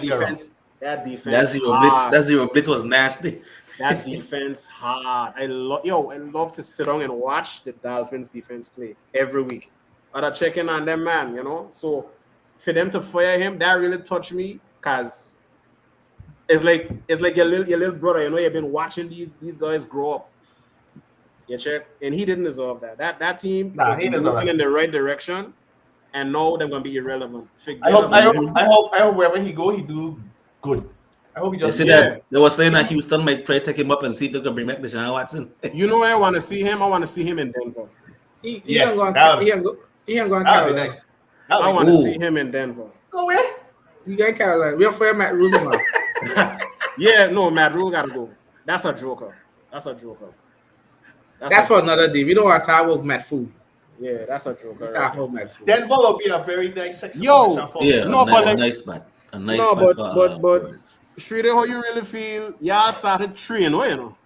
defense That zero blitz was nasty. That defense hard. I love to sit down and watch the Dolphins defense play every week. But I check in on them, man, you know. So for them to fire him, that really touched me because it's like your little brother, you know, you've been watching these guys grow up. You check, and he didn't deserve that. That team was moving in the right direction, and now they're gonna be irrelevant. I hope wherever he go, he do good. I hope he just. They were saying that Houston might try to take him up and see if they can bring back Deshaun Watson. You know where I want to see him? I want to see him in Denver. He ain't going to Carolina. I want to see him in Denver. Go where? He got Carolina. We're for Matt Rule. Matt Rule got to go. That's a joker. That's for another day. We don't want to talk about Matt Food. Yeah, that's a joker. Denver will be a very nice section. Nice spot. A nice spot. But Shreeder, how you really feel? Y'all started training, you know.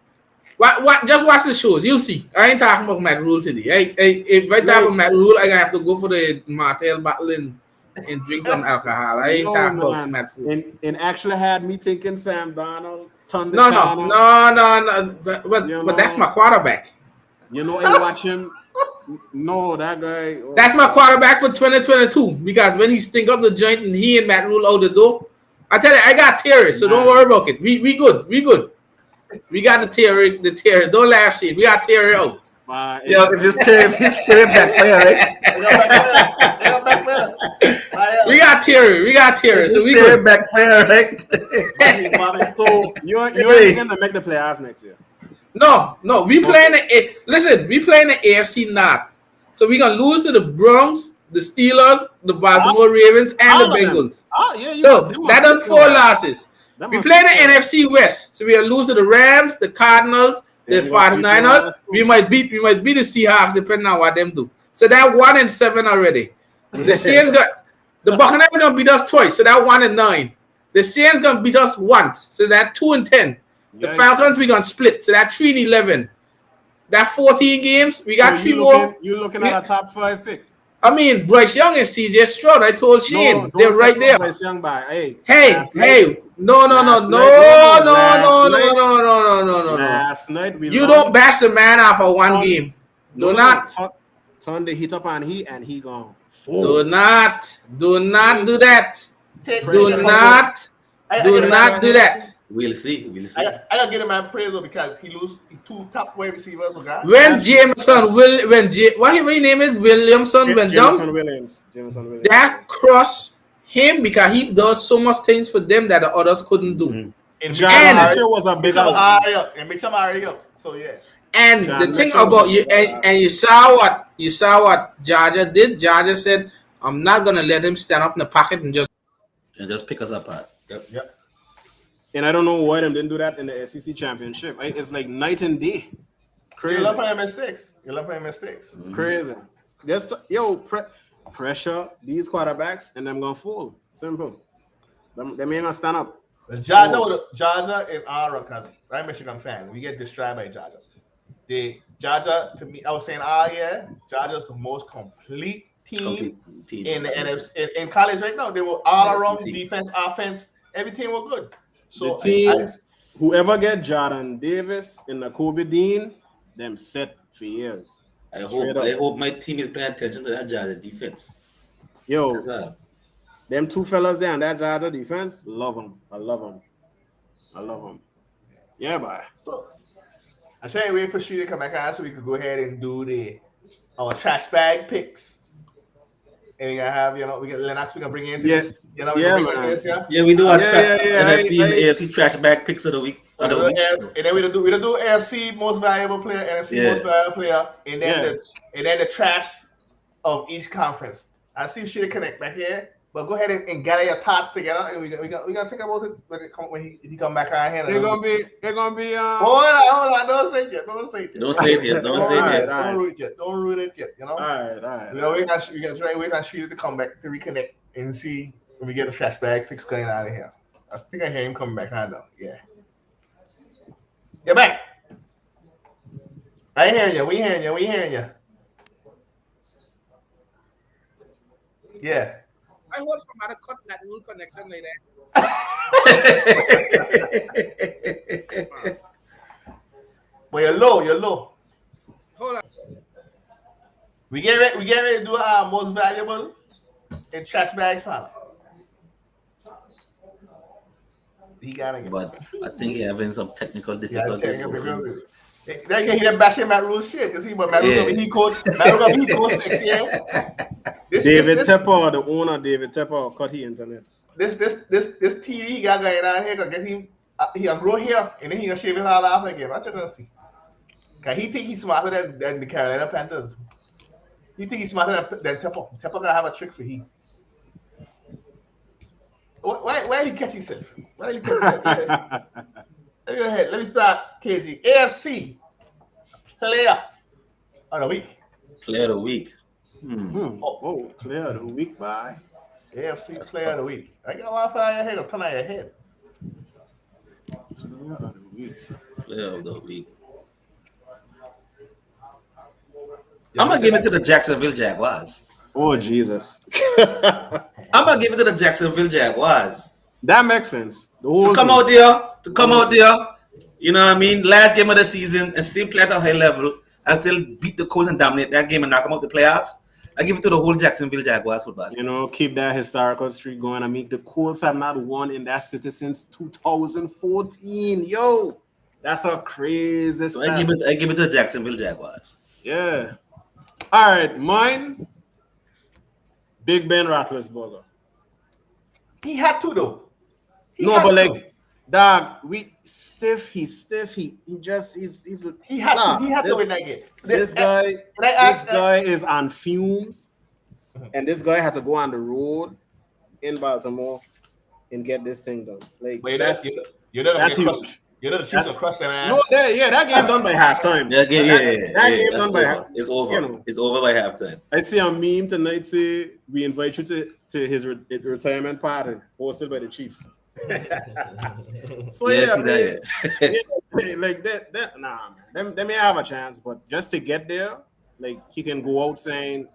What? Just watch the shows. You'll see. I ain't talking about Matt Rule today. If I talk about Matt Rule, I have to go for the Martell battle in and drink some alcohol. I ain't Yo, talking about man, mad food. it actually had me thinking Sam Darnold, ton the No, no, corner. no. But that's my quarterback. You know, I watch him. No, that guy. Oh, That's my God. quarterback for 2022 because when he stink up the joint and he and Matt Rule out the door, I tell you, I got Terry, so don't worry about it. We good. We got the Terry. Don't laugh, shit. We got Terry out. Yo, if he's tearing backfire, right? They got backfire. We got Terry. So we tearing good. backfire, right? So you ain't gonna make the playoffs next year. No. We playing we playing the AFC North. So we gonna lose to the Browns, the Steelers, the Baltimore Ravens, and the All of them. Bengals. Yeah, So they must that done sit 4 for it. losses. They We must play the sit for it. NFC West. So we are lose to the Rams, the Cardinals, the Then we'll beat your 49ers. ass too. We might beat the Seahawks depending on what them do. So that 1-7 already. The Saints the Buccaneers gonna beat us twice, so that 1-9. The Saints gonna beat us once, so that 2-10. The Yikes. Falcons we gonna split, so that 3-11. That 14 games, we got So 3 more. you looking at a top 5 pick. I mean, Bryce Young and CJ Stroud. I told Shane, No, they're right there. Bryce Young by. Hey, last night- no. last night- No. Last night we You lost. don't bash the man off for one Turn- game. No, Do not. Turn the heat up on he and he gone. Do not do that. Take Do pressure. not do that. We'll see. I gotta get him my praise though because he lose 2 top wide receivers. Okay? When Jameson what his name is Williamson went down, Jameson Williams. that crossed him because he does so much things for them that the others couldn't do. Mhm. And John Mitchell was a big make some hurry up. So yeah. And John the thing Mitchell about was you, a big and you saw what Jaja did. Jaja said, "I'm not gonna let him stand up in the pocket and just." And just pick us apart. Yep. And I don't know why them didn't do that in the SEC championship. It's like night and day. You Crazy. love playing mistakes. It's crazy. Just pressure these quarterbacks and them gonna fall. Simple. Them ain't gonna stand up. Jaja and Aaron, because I'm a Michigan fan. We get destroyed by Jaja. Jaja, to me, I was saying all year, Jaja's the most complete team in the NFC. In college right now, they were all around defense, offense, everything was good. So the teams, whoever get Jordan Davis and Nakobe Dean, them set for years. I hope my team is paying attention to that Georgia defense. Yo, them 2 fellas there on that Georgia defense, love them. I love them. Yeah, bye. So I try to wait for Sri to come back on so we could go ahead and do our trash bag picks. And we gonna have, we get Lennox, we gonna bring in this. Yeah, we do our NFC and AFC trash bag picks of the week. And then we do AFC most valuable player, NFC most valuable player, and then the trash of each conference. I see Sri to connect back here. But go ahead and gather your thoughts together, and we gonna think about it when he come back on here. They're gonna be. Hold on! Don't say it yet. Don't say it yet. Don't ruin it yet. All right. We can try wait and Sheila to come back to reconnect and see when we get a flashback fix going out of here. I think I hear him coming back on now. Yeah. You're back. I hear you. We hearing you. Yeah. I hope somebody cut that rule connection like that. But you're low. Hold on. We get ready to do our most valuable in trash bags panel. He gotta get. But I think he's having some technical difficulties. They can hear bashing Matt Rule shit. You see, but Matt Rule gonna be he coach. Matt Rule gonna be he coach next year. David Tepper, the owner, David Tepper, cut his internet. This TV guy going on here gonna get him. He gonna grow here and then he gonna shave his all off again. What you gonna see? Cause he think he's smarter than the Carolina Panthers. He think he's smarter than Tepper. Tepper gonna have a trick for he. Why did he catch himself? Let me go ahead. Let me start, KG. AFC player of the week. Player of the week. Oh, player of the week, bye. AFC player of the week. I got Wi-Fi on your head or turn on your head. Player of the week. I'm gonna give it to the Jacksonville Jaguars. Oh Jesus. I'm gonna give it to the Jacksonville Jaguars That makes sense. The to whole come thing. out there, to come Whole out thing. there. You know what I mean? Last game of the season and still play at a high level and still beat the Colts and dominate that game and knock them out the playoffs. I give it to the whole Jacksonville Jaguars football. You know, keep that historical streak going. I mean, the Colts have not won in that city since 2014. Yo, that's a crazy So I stat. give it to the Jacksonville Jaguars. Yeah. All right, mine. Big Ben Roethlisberger. He had to though. He No, had but to. like, dog, he's stiff. He's He had nah, to. He had to this- win that game. This guy, Can I ask? is on fumes, and this guy had to go on the road in Baltimore and get this thing done. Like Wait, that's you know that's the huge. You know the Chiefs will crush them, man. No, that game done by halftime. That game game done by over. It's over. you know. It's over by halftime. I see a meme tonight say we invite you to his retirement party hosted by the Chiefs. So Yeah, I yeah, see that. yeah, like that nah, man. They may have a chance, but just to get there, like he can go out saying,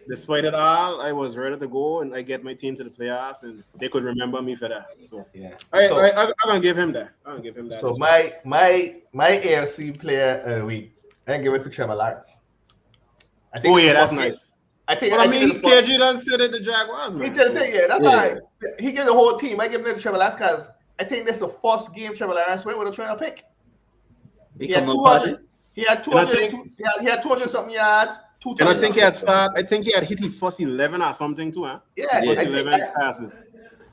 despite it all, I was ready to go and I get my team to the playoffs, and they could remember me for that. So Yeah. I'm gonna give him that. I'm gonna give him that. So as well. my AFC player of the week, I give it to Trevor Lawrence. I Oh it's yeah, the that's first game. nice. I think. But I think mean, it's the first- KG done said it the Jaguars, man. He said, so- yeah, that's Yeah. all right. He gave the whole team. I give it to Trevor Lawrence because I think this is the first game Trevor Lawrence went with a trainer pick. He He had come no party. 200. He had And I 200. think- He had 200 something yards. And I think he had hit his first 11 or something too, huh? Yeah, Yeah. First I think 11 passes.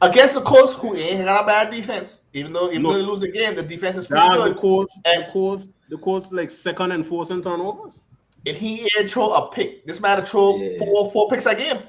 against the Colts, who ain't got a bad defense. Even though No. they lose the game, the defense is pretty Dog, good. the Colts like second and fourth in turnovers. And he ain't throw a pick. This man throw Yeah. four picks a game.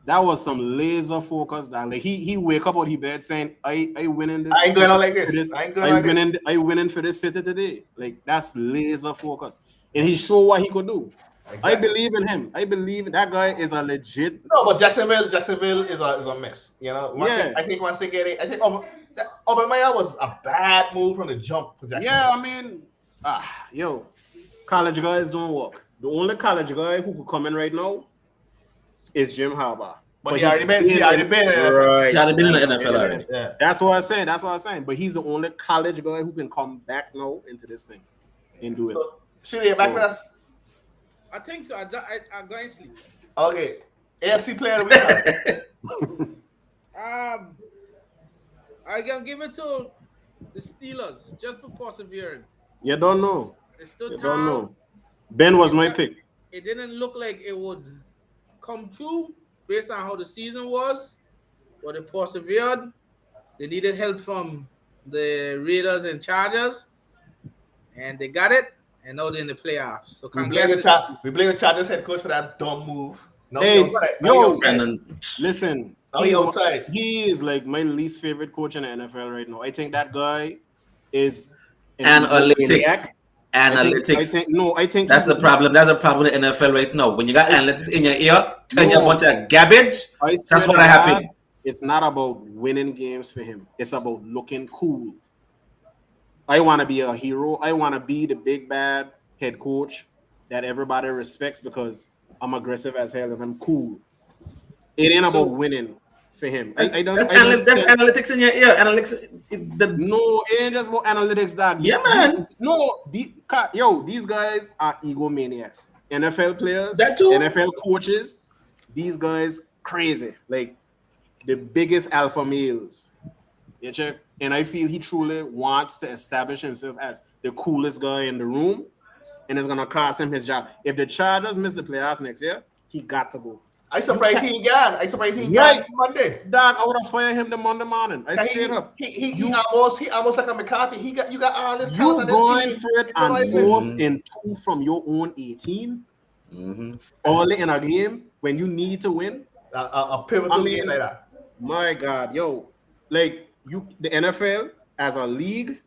That was some laser focus, dog. Like he wake up out his bed saying, I winning this. I ain't going on like for this. I ain't going like this. I winning for this city today. Like that's laser focus. And he showed what he could do. I Exactly. believe in him. I believe that guy is a legit. No, but Jacksonville is a mix. You know, Yeah. I think once they get it, I think Obama was a bad move from the jump for Jacksonville. Yeah, I mean, yo, college guys don't work. The only college guy who could come in right now is Jim Harbaugh. But he already been. He already been. Right. He had been in the NFL already. Yeah. That's what I'm saying. But he's the only college guy who can come back now into this thing and do it. So, should we back with us? I think so. I'm going to sleep. Okay. AFC player of the week. I can give it to the Steelers just for persevering. You don't know. They stood You tall. don't know. Ben was my pick. It didn't look like it would come true based on how the season was, but they persevered. They needed help from the Raiders and Chargers, and they got it. And now they're in the playoffs. So We blame the Chargers head coach for that dumb move. Now Hey, he outside. Now yo, he outside. Brandon, Listen, Now he outside. he is like my least favorite coach in the NFL right now. I think that guy is an analytics. maniac. Analytics. I think That's he's- the problem. That's the problem with the NFL right now. When you got analytics in your ear, telling you a No. bunch of garbage, I that's swear what to happened. God, it's not about winning games for him. It's about looking cool. I want to be a hero. I want to be the big bad head coach that everybody respects because I'm aggressive as hell and I'm cool. It ain't So- about winning for him. That's, I don't. that's, I don't analy- that's sense- analytics in your ear. Analytics. No, it ain't just about analytics, dog. Yeah, man. No, these guys are egomaniacs. NFL players, That too. NFL coaches, these guys crazy. Like the biggest alpha males. You check? And I feel he truly wants to establish himself as the coolest guy in the room, and it's gonna cost him his job. If the Chargers miss the playoffs next year, he got to go. I surprised he ain't gone. I surprised he ain't Right. gone Monday. Dog, I would have fired him the Monday morning. I straight up. He almost like a McCarthy. You got all this You talent on this going team. for it You know what I and mean? fourth and 2 from your own 18 Mm-hmm. early in a game when you need to win. A pivotal I mean- game like that. My God, yo, like the NFL as a league,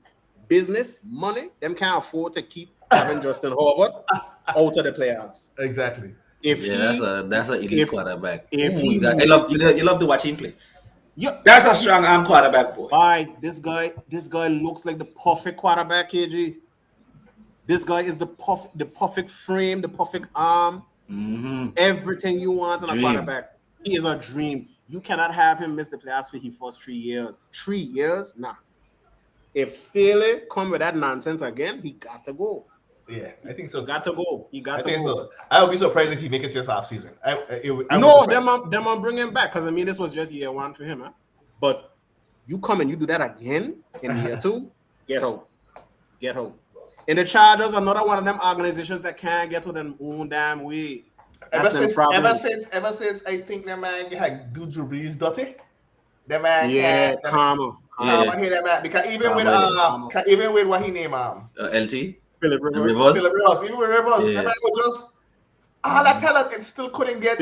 business, money, them can't afford to keep having Justin Herbert out of the playoffs. Exactly. If Yeah, he, that's an elite if- quarterback. if Ooh, he you love to watch him play. yeah, That's a strong arm quarterback, boy. this guy looks like the perfect quarterback, KG. This guy is the perfect frame, the perfect arm. Everything you want in a Dream. quarterback. He is a dream. You cannot have him miss the playoffs for his first 3 years. 3 years? Nah. If Staley come with that nonsense again, he got to go. Yeah, I think He so. got to go. He got I to think go. so. I would be surprised if he make it this off season. No, them I'm bringing him back because I mean this was just year 1 for him, huh? But you come and you do that again in year 2, get out. Get out. And the Chargers, another one of them organizations that can't get to them own damn way. Ever since I think that man had do Drew Brees dirty. The man Yeah, karma. I hear that man because even with what he named LT Philip Rivers. Even with Rivers, that man was just all that talent and still couldn't get.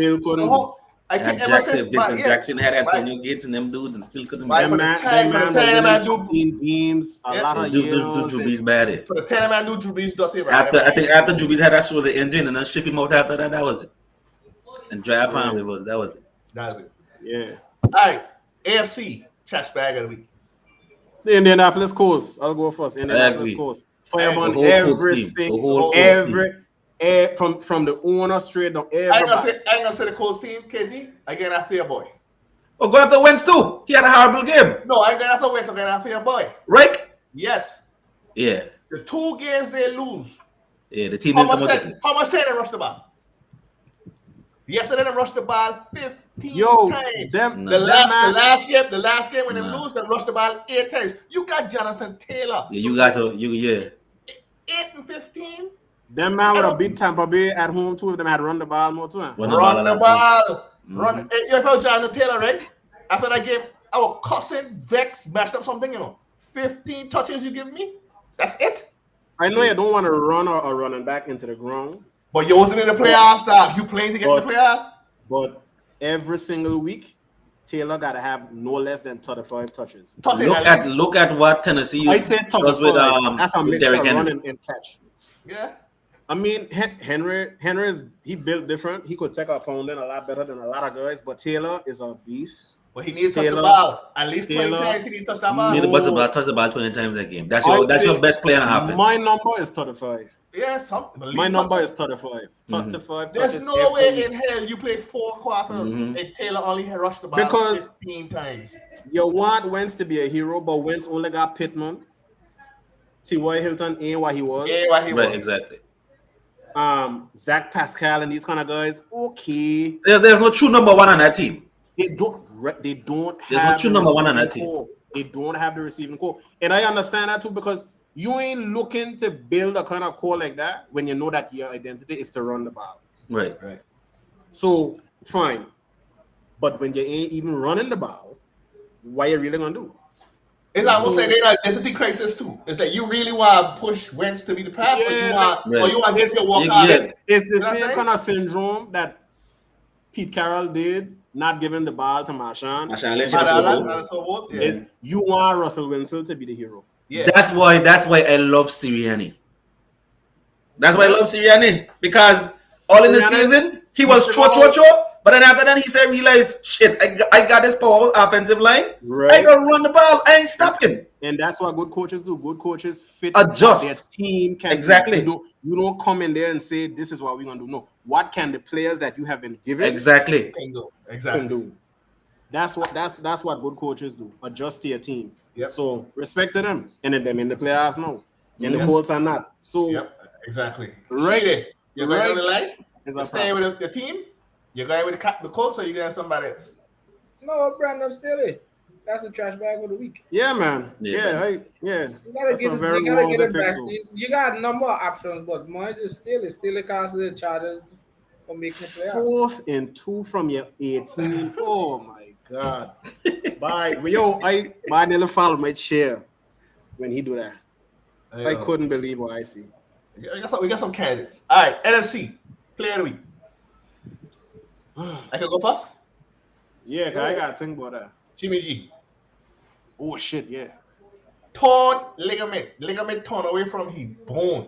I think ever since Jackson had Antonio Gates and them dudes and still couldn't. Right, for the time man do games a lot of years. Do Drew Brees bad. For the time man do Drew Brees dirty. After Drew Brees had that with the engine and then ship him out after that was it. And draft on Rivers, that was it. That was it. Yeah. All right, AFC trash bag of the week. The Indianapolis Colts. I'll go first. Indianapolis Colts. Fireball from the owner straight down. I ain't gonna say the Colts team, KG. Again, after your boy. Oh, go after Wentz too. He had a horrible game. No, I ain't going after Wentz. I'm going after your boy. Rick? Yes. Yeah. The 2 games they lose. Yeah, the team how much they rush the ball? Yesterday they rushed the ball 15 times. The last game when they lose, they rushed the ball 8 times. You got Jonathan Taylor. Yeah, you got to 8 and 15. Them man would have beat Tampa Bay at home too if them had run the ball more too. Run the ball. Run. If I was Jonathan Taylor, right? After that game, I was cussing, vexed, mashed up something, 15 touches you give me? That's it? I know you don't want to run or running back into the ground. But you wasn't in the playoffs, dog. You playing to get in the playoffs? But every single week, Taylor got to have no less than 35 touches. Look at what Tennessee I'd say does with that's a mixture of running and catch. Yeah. I mean, Henry he built different. He could take a opponent a lot better than a lot of guys, but Taylor is a beast. But he needs to touch the ball. At least 20 times he needs to touch that ball. You need to touch the ball 20 times a game. That's your best player in offense. My number is 35. Yeah, my number is 35. 35 There's no way in hell you play 4 quarters and Taylor only rushed the ball because 15 times. You want Wentz to be a hero, but Wentz only got Pittman. T.Y. Hilton ain't what he was. Right, exactly. Zach Pascal and these kind of guys, okay. There's no true number 1 on that team. They don't There's no true number 1 on that team. They don't have the receiving core. And I understand that too because you ain't looking to build a kind of core like that when you know that your identity is to run the ball. Right. So, fine. But when you ain't even running the ball, what you really going to do? It's almost like they're an identity crisis too. It's like you really want to push Wentz to be the pass, or you want to get your walk out. It's the same kind of syndrome that Pete Carroll did, not giving the ball to Marshawn. You want Russell Wilson to be the hero. Yeah. That's why I love Sirianni. That's why I love Sirianni because all in the season he was throw, but then after that he realized shit. I got this power offensive line. Right. I gotta run the ball. I ain't stopping. And that's what good coaches do. Good coaches adjust their team. Exactly. You don't come in there and say this is what we're gonna do. No, what can the players that you have been given exactly can do? That's what good coaches do. Adjust to your team. Yep. So respect to them. And then them in the playoffs now. And the Colts are not. So exactly. Right. You're going to lie? You're staying with the team? You're going with the Colts or you going somebody else? No, Brandon Staley. That's the trash bag of the week. Yeah, man. Yeah. You gotta get it back. You got a number of options, but mine is Staley costs the Chargers for making the playoffs. 4th and 2 from your 18. Oh my God. Bye. I nearly followed my chair when he do that. I couldn't believe what I see. We got some candidates. All right, NFC player of the week. I can go first. Yeah, I gotta think about that. Jimmy G. Oh shit, yeah. Torn ligament torn away from his bone.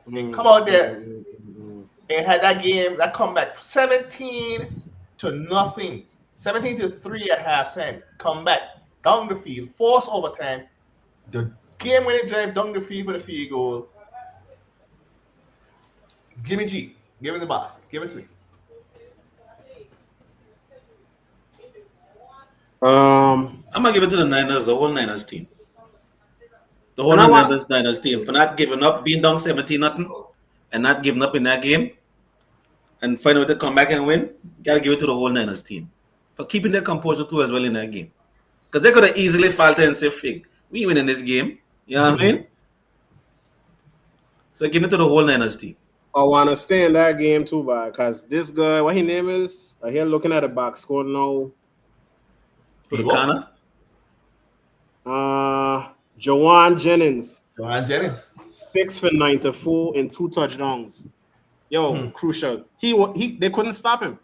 Come out there and had that game, that comeback, 17-0, 17-3 at halftime. Come back down the field, force overtime. The game-winning drive down the field for the field goal. Jimmy G, give him the ball. Give it to me. I'm gonna give it to the Niners, the whole Niners team. The whole And I want Niners team for not giving up, being down 17 nothing, and not giving up in that game, and finding out to come back and win. Gotta give it to the whole Niners team for keeping their composure too as well in that game. Because they could have easily faltered and said, "Fig, we winning this game." You know what I mean? So give it to the whole Niners team. I want to stay in that game too, because this guy, what his name is, I hear looking at the box score now. Hurricane. Jawan Jennings, Joanne Jennings. 6 for 94 and 2 touchdowns. Yo, crucial. They couldn't stop him.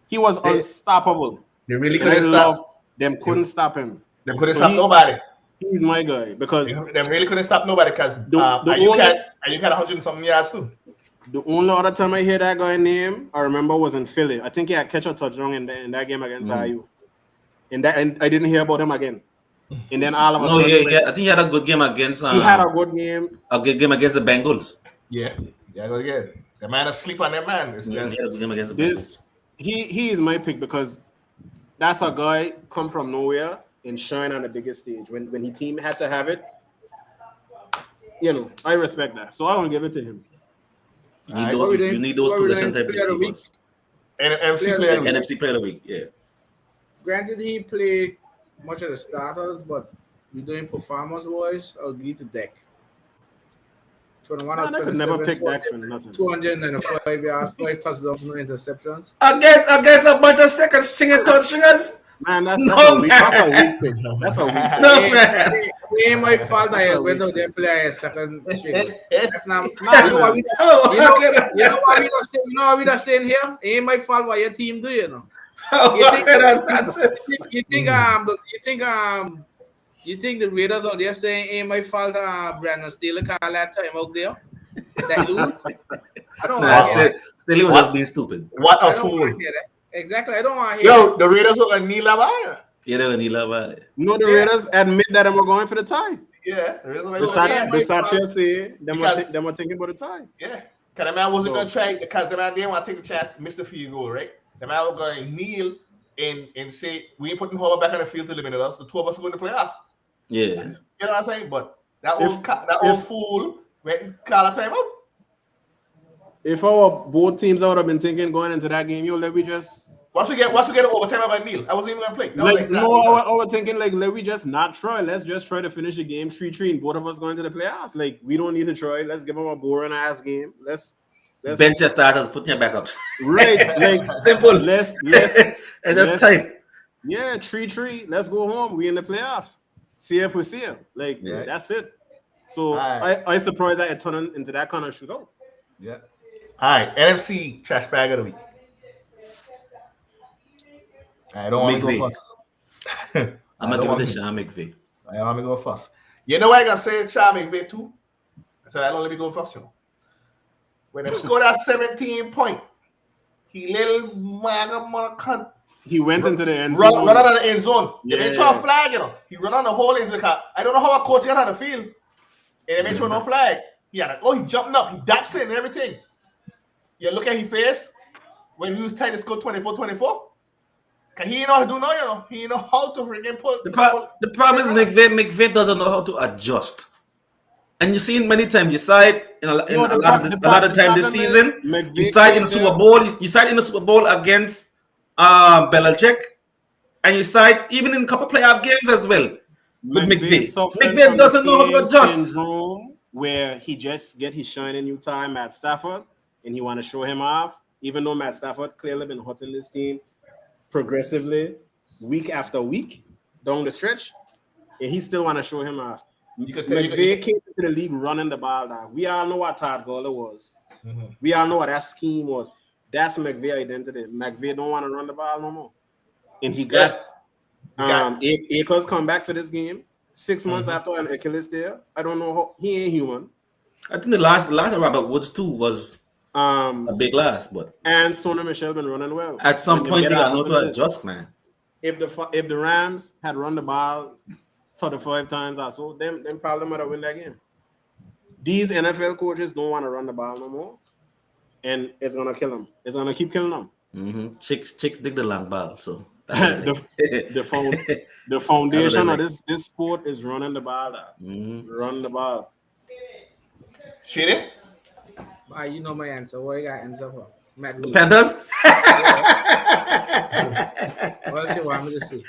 He was unstoppable. They really And I couldn't love stop. them. Couldn't stop him. They couldn't So stop nobody. He's my guy because They really couldn't stop nobody because The you only- had 100 and something yards too. the only other time I hear that guy name I remember was in Philly. I think he had catch a touchdown in that game against IU. And I didn't hear about him again. And then all of a No, sudden, yeah. I think he had a good game against. he had a good game. a good game against the Bengals. Yeah, go again. The man asleep on that man. He had a good game against the Bengals. This he is my pick because that's a guy come from nowhere and shine on the biggest stage. When his team had to have it, I respect that. So I want to give it to him. You need those possession type receivers. NFC player. NFC player of the week, yeah. Granted, he played much of the starters, but we're doing performance wise. I'll agree to Deck. 21 Man, or I could 27, never pick Dak for nothing. 205 yards, 5 touchdowns, no interceptions. Against a bunch of second stringers, third stringers. Man, that's No, a weak pick. That's a weak pick. No, It man. ain't my fault That's I a went weak out there and play a second string. That's not. Nah, You know what we Oh, you know, look at you know that. what we not saying? You know what we not saying here? It ain't my fault what your team do. You know. Oh, You look think- at that. That's it. You think the Raiders out there saying ain't my fault? Brandon Steele call that time out there. That lose. I don't Nah, want to hear that. still he was just being stupid. What I a don't fool. want to hear that. Exactly. I don't want to hear Yo, the Raiders were going to kneel up. Yeah, they were need love about it. No, the Raiders admit that them were going for the tie. Yeah, the Raiders were Besides going Chelsea, them Because- were thinking about the tie. Yeah. Because the man wasn't So- going to try, because the man didn't want to take the chance to miss the field goal, right? The man was going to kneel and say, we ain't putting Howard back on the field to eliminate us. The two of us are going to play playoffs. Yeah. You know what I'm saying? But that If- old fool went and called a timeout. If our both teams would have been thinking going into that game, let me just Once we get an overtime, I'm going to kneel. I wasn't even going to play. That was like that. I was thinking let me just not try. Let's just try to finish the game 3-3 and both of us going to the playoffs. Like we don't need to try. Let's give them a boring ass game. Let's Bench your starters, put your backups. right. Like Simple. let's And that's let's- tight. yeah, 3-3. Let's go home. We in the playoffs. See if we see it. Like Yeah. that's it. So Alright. I surprised that it turned into that kind of shootout. Yeah. All right, NFC trash bag of the week. I don't want to McVay. go first. I'm I gonna don't give it to want Sean McVay. I want to go first. You know what I gonna say? Sean McVay too. I said I don't let me go first. You know. When they scored that 17 point, he little mother cunt He went into the end run zone. out of the end zone. They didn't throw Yeah. a flag, you know. He run on the whole end zone. I don't know how a coach got on the field. And they didn't throw no flag. He jumping up, he daps in and everything. You look at his face when he was trying to score 24-24. Cause he didn't know how to do no, you know. He didn't know how to freaking pull. The problem is McVay doesn't know how to adjust. And you see it many times. You saw it in a lot of time this season. You saw it in the Super Bowl. You saw it in the Super Bowl against Belichick. And you saw it even in a couple playoff games as well with McVay. McVay doesn't know how to adjust. Syndrome where he just get his shine in new time, Matt Stafford, and he want to show him off. Even though Matt Stafford clearly been hurting this team progressively week after week down the stretch, and he still want to show him off. McVay came into the league running the ball down. We all know what Todd Gurley was. Mm-hmm. We all know what that scheme was. That's McVay identity. McVay don't want to run the ball no more. And he got Akers come back for this game 6 months after an Achilles tear. I don't know how he ain't human. I think the last Robert Woods too was a big loss, but And Sony Michel been running well. at some When point you get got out to of know to this. adjust, man. If the Rams had run the ball 35 times or so, them probably might have win that game. These NFL coaches don't want to run the ball no more. and it's gonna kill them. It's gonna keep killing them. Chicks dig the long ball, so that's what I the think. the foundation of like. this sport is running the ball. Run the ball. Shady? You know my answer. What you got answer for? Matt Williams. Panthers. What else you want me to say?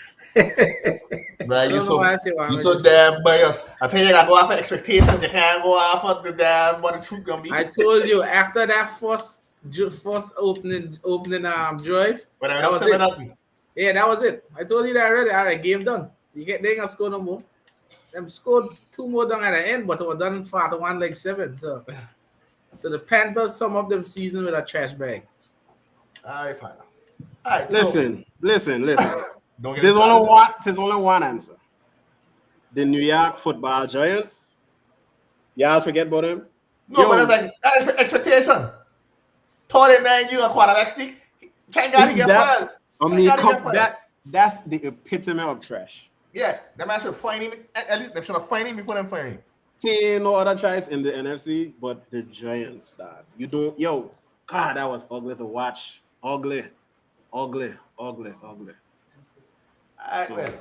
Bro, I don't know why I say what you I'm so gonna say. damn biased. I think you gotta go off of expectations. You can't go off of the damn what the truth gonna be. I told you after that first opening drive, But I that was it. nothing. Yeah, that was it. I told you that already. All right, game done. They ain't gonna score no more. Them scored 2 more down at the end, but it was done in 41 like 7. So the Panthers sum up them season with a trash bag. All right, partner. All right, Listen. Don't get There's started. only one answer. The New York Football Giants. Y'all forget about them? No, but that's like expectation. 39 you a quarterback sneak. Thank God he get fired. I mean, that's the epitome of trash. Yeah, that man should fine him. At least they should have fined him before them fire him. See, no other choice in the NFC but the Giants. God, that was ugly to watch. Ugly. All right, So, well,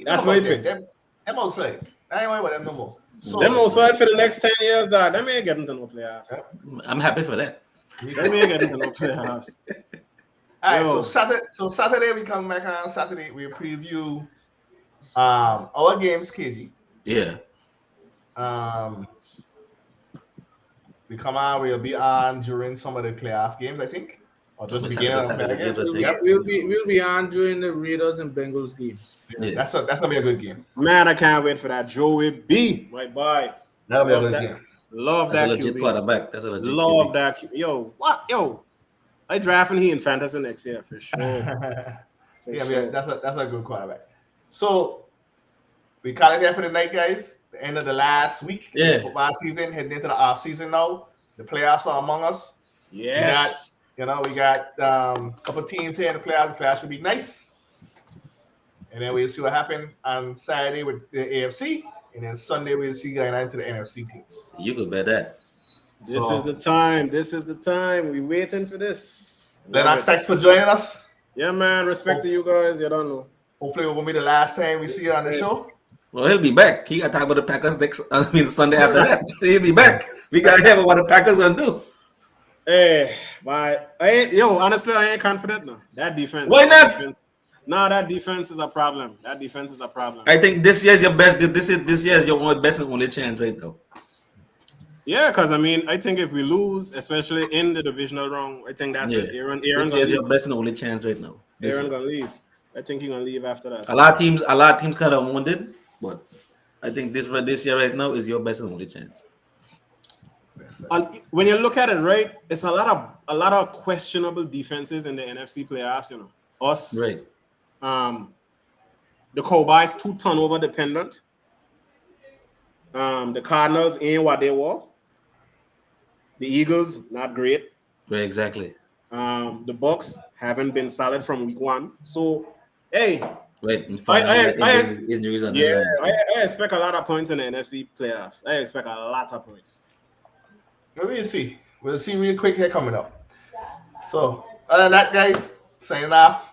that's my pick. Them outside. I ain't worried about them no more. So, Them outside for the next 10 years, dog. Them ain't getting to no playoffs. I'm happy for that. Them ain't getting to no playoffs. all right, so Saturday we come back on Saturday. We preview our games, KG. Yeah. We come on, we'll be on during some of the playoff games, I think. Or just the beginning of the playoff games. Yep. We'll be on during the Raiders and Bengals game. Yeah. That's gonna be a good game. Man, I can't wait for that. Joey B. My boy. That'll be a good game. Love That's that a legit QB. quarterback. That's a legit Love QB. that. Yo, what? Yo, I drafting he in fantasy next year for sure. Yeah, that's a good quarterback. So we call it there for the night, guys. The end of the last week of the football season, heading into the off season now. The playoffs are among us. Yes. We got a couple teams here in the playoffs. The playoffs should be nice. And then we'll see what happens on Saturday with the AFC. And then Sunday we'll see going into the NFC teams. You could bet that. This is the time. We waiting for this. Lennox, thanks for joining us. Yeah, man. Respect to you guys. You don't know. Hopefully it won't be the last time we see you on the show. Well, he'll be back. He got to talk about the Packers Sunday after that. He'll be back. We got to hear what the Packers gonna do. Hey, but honestly, I ain't confident now. That defense. Why not? That defense is a problem. I think this year is your best. This year is your best and only chance right now. Yeah, because I mean, I think if we lose, especially in the divisional round, I think that's it. Aaron this year is your best and only chance right now. Aaron gonna leave. I think he's gonna leave after that. A lot of teams kind of wounded, but I think this year right now is your best and only chance. When you look at it, right, it's a lot of questionable defenses in the NFC playoffs. Us, right? The Cowboys too turnover dependent. The Cardinals ain't what they were. The Eagles not great. Right, exactly. The Bucks haven't been solid from week 1. So, hey, right. Injuries and I expect a lot of points in the NFC playoffs. I expect a lot of points. We'll see. We'll see real quick here coming up. So, other than that, guys, signing off.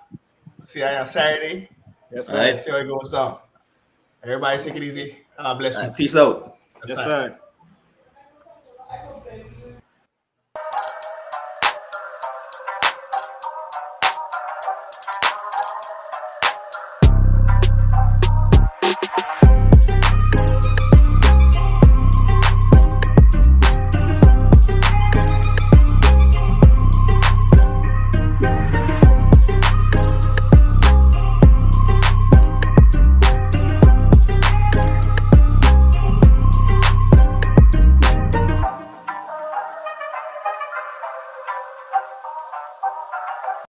See you on Saturday. Yes, sir. See how it goes down. Everybody take it easy. Bless you. Peace out. Yes, sir.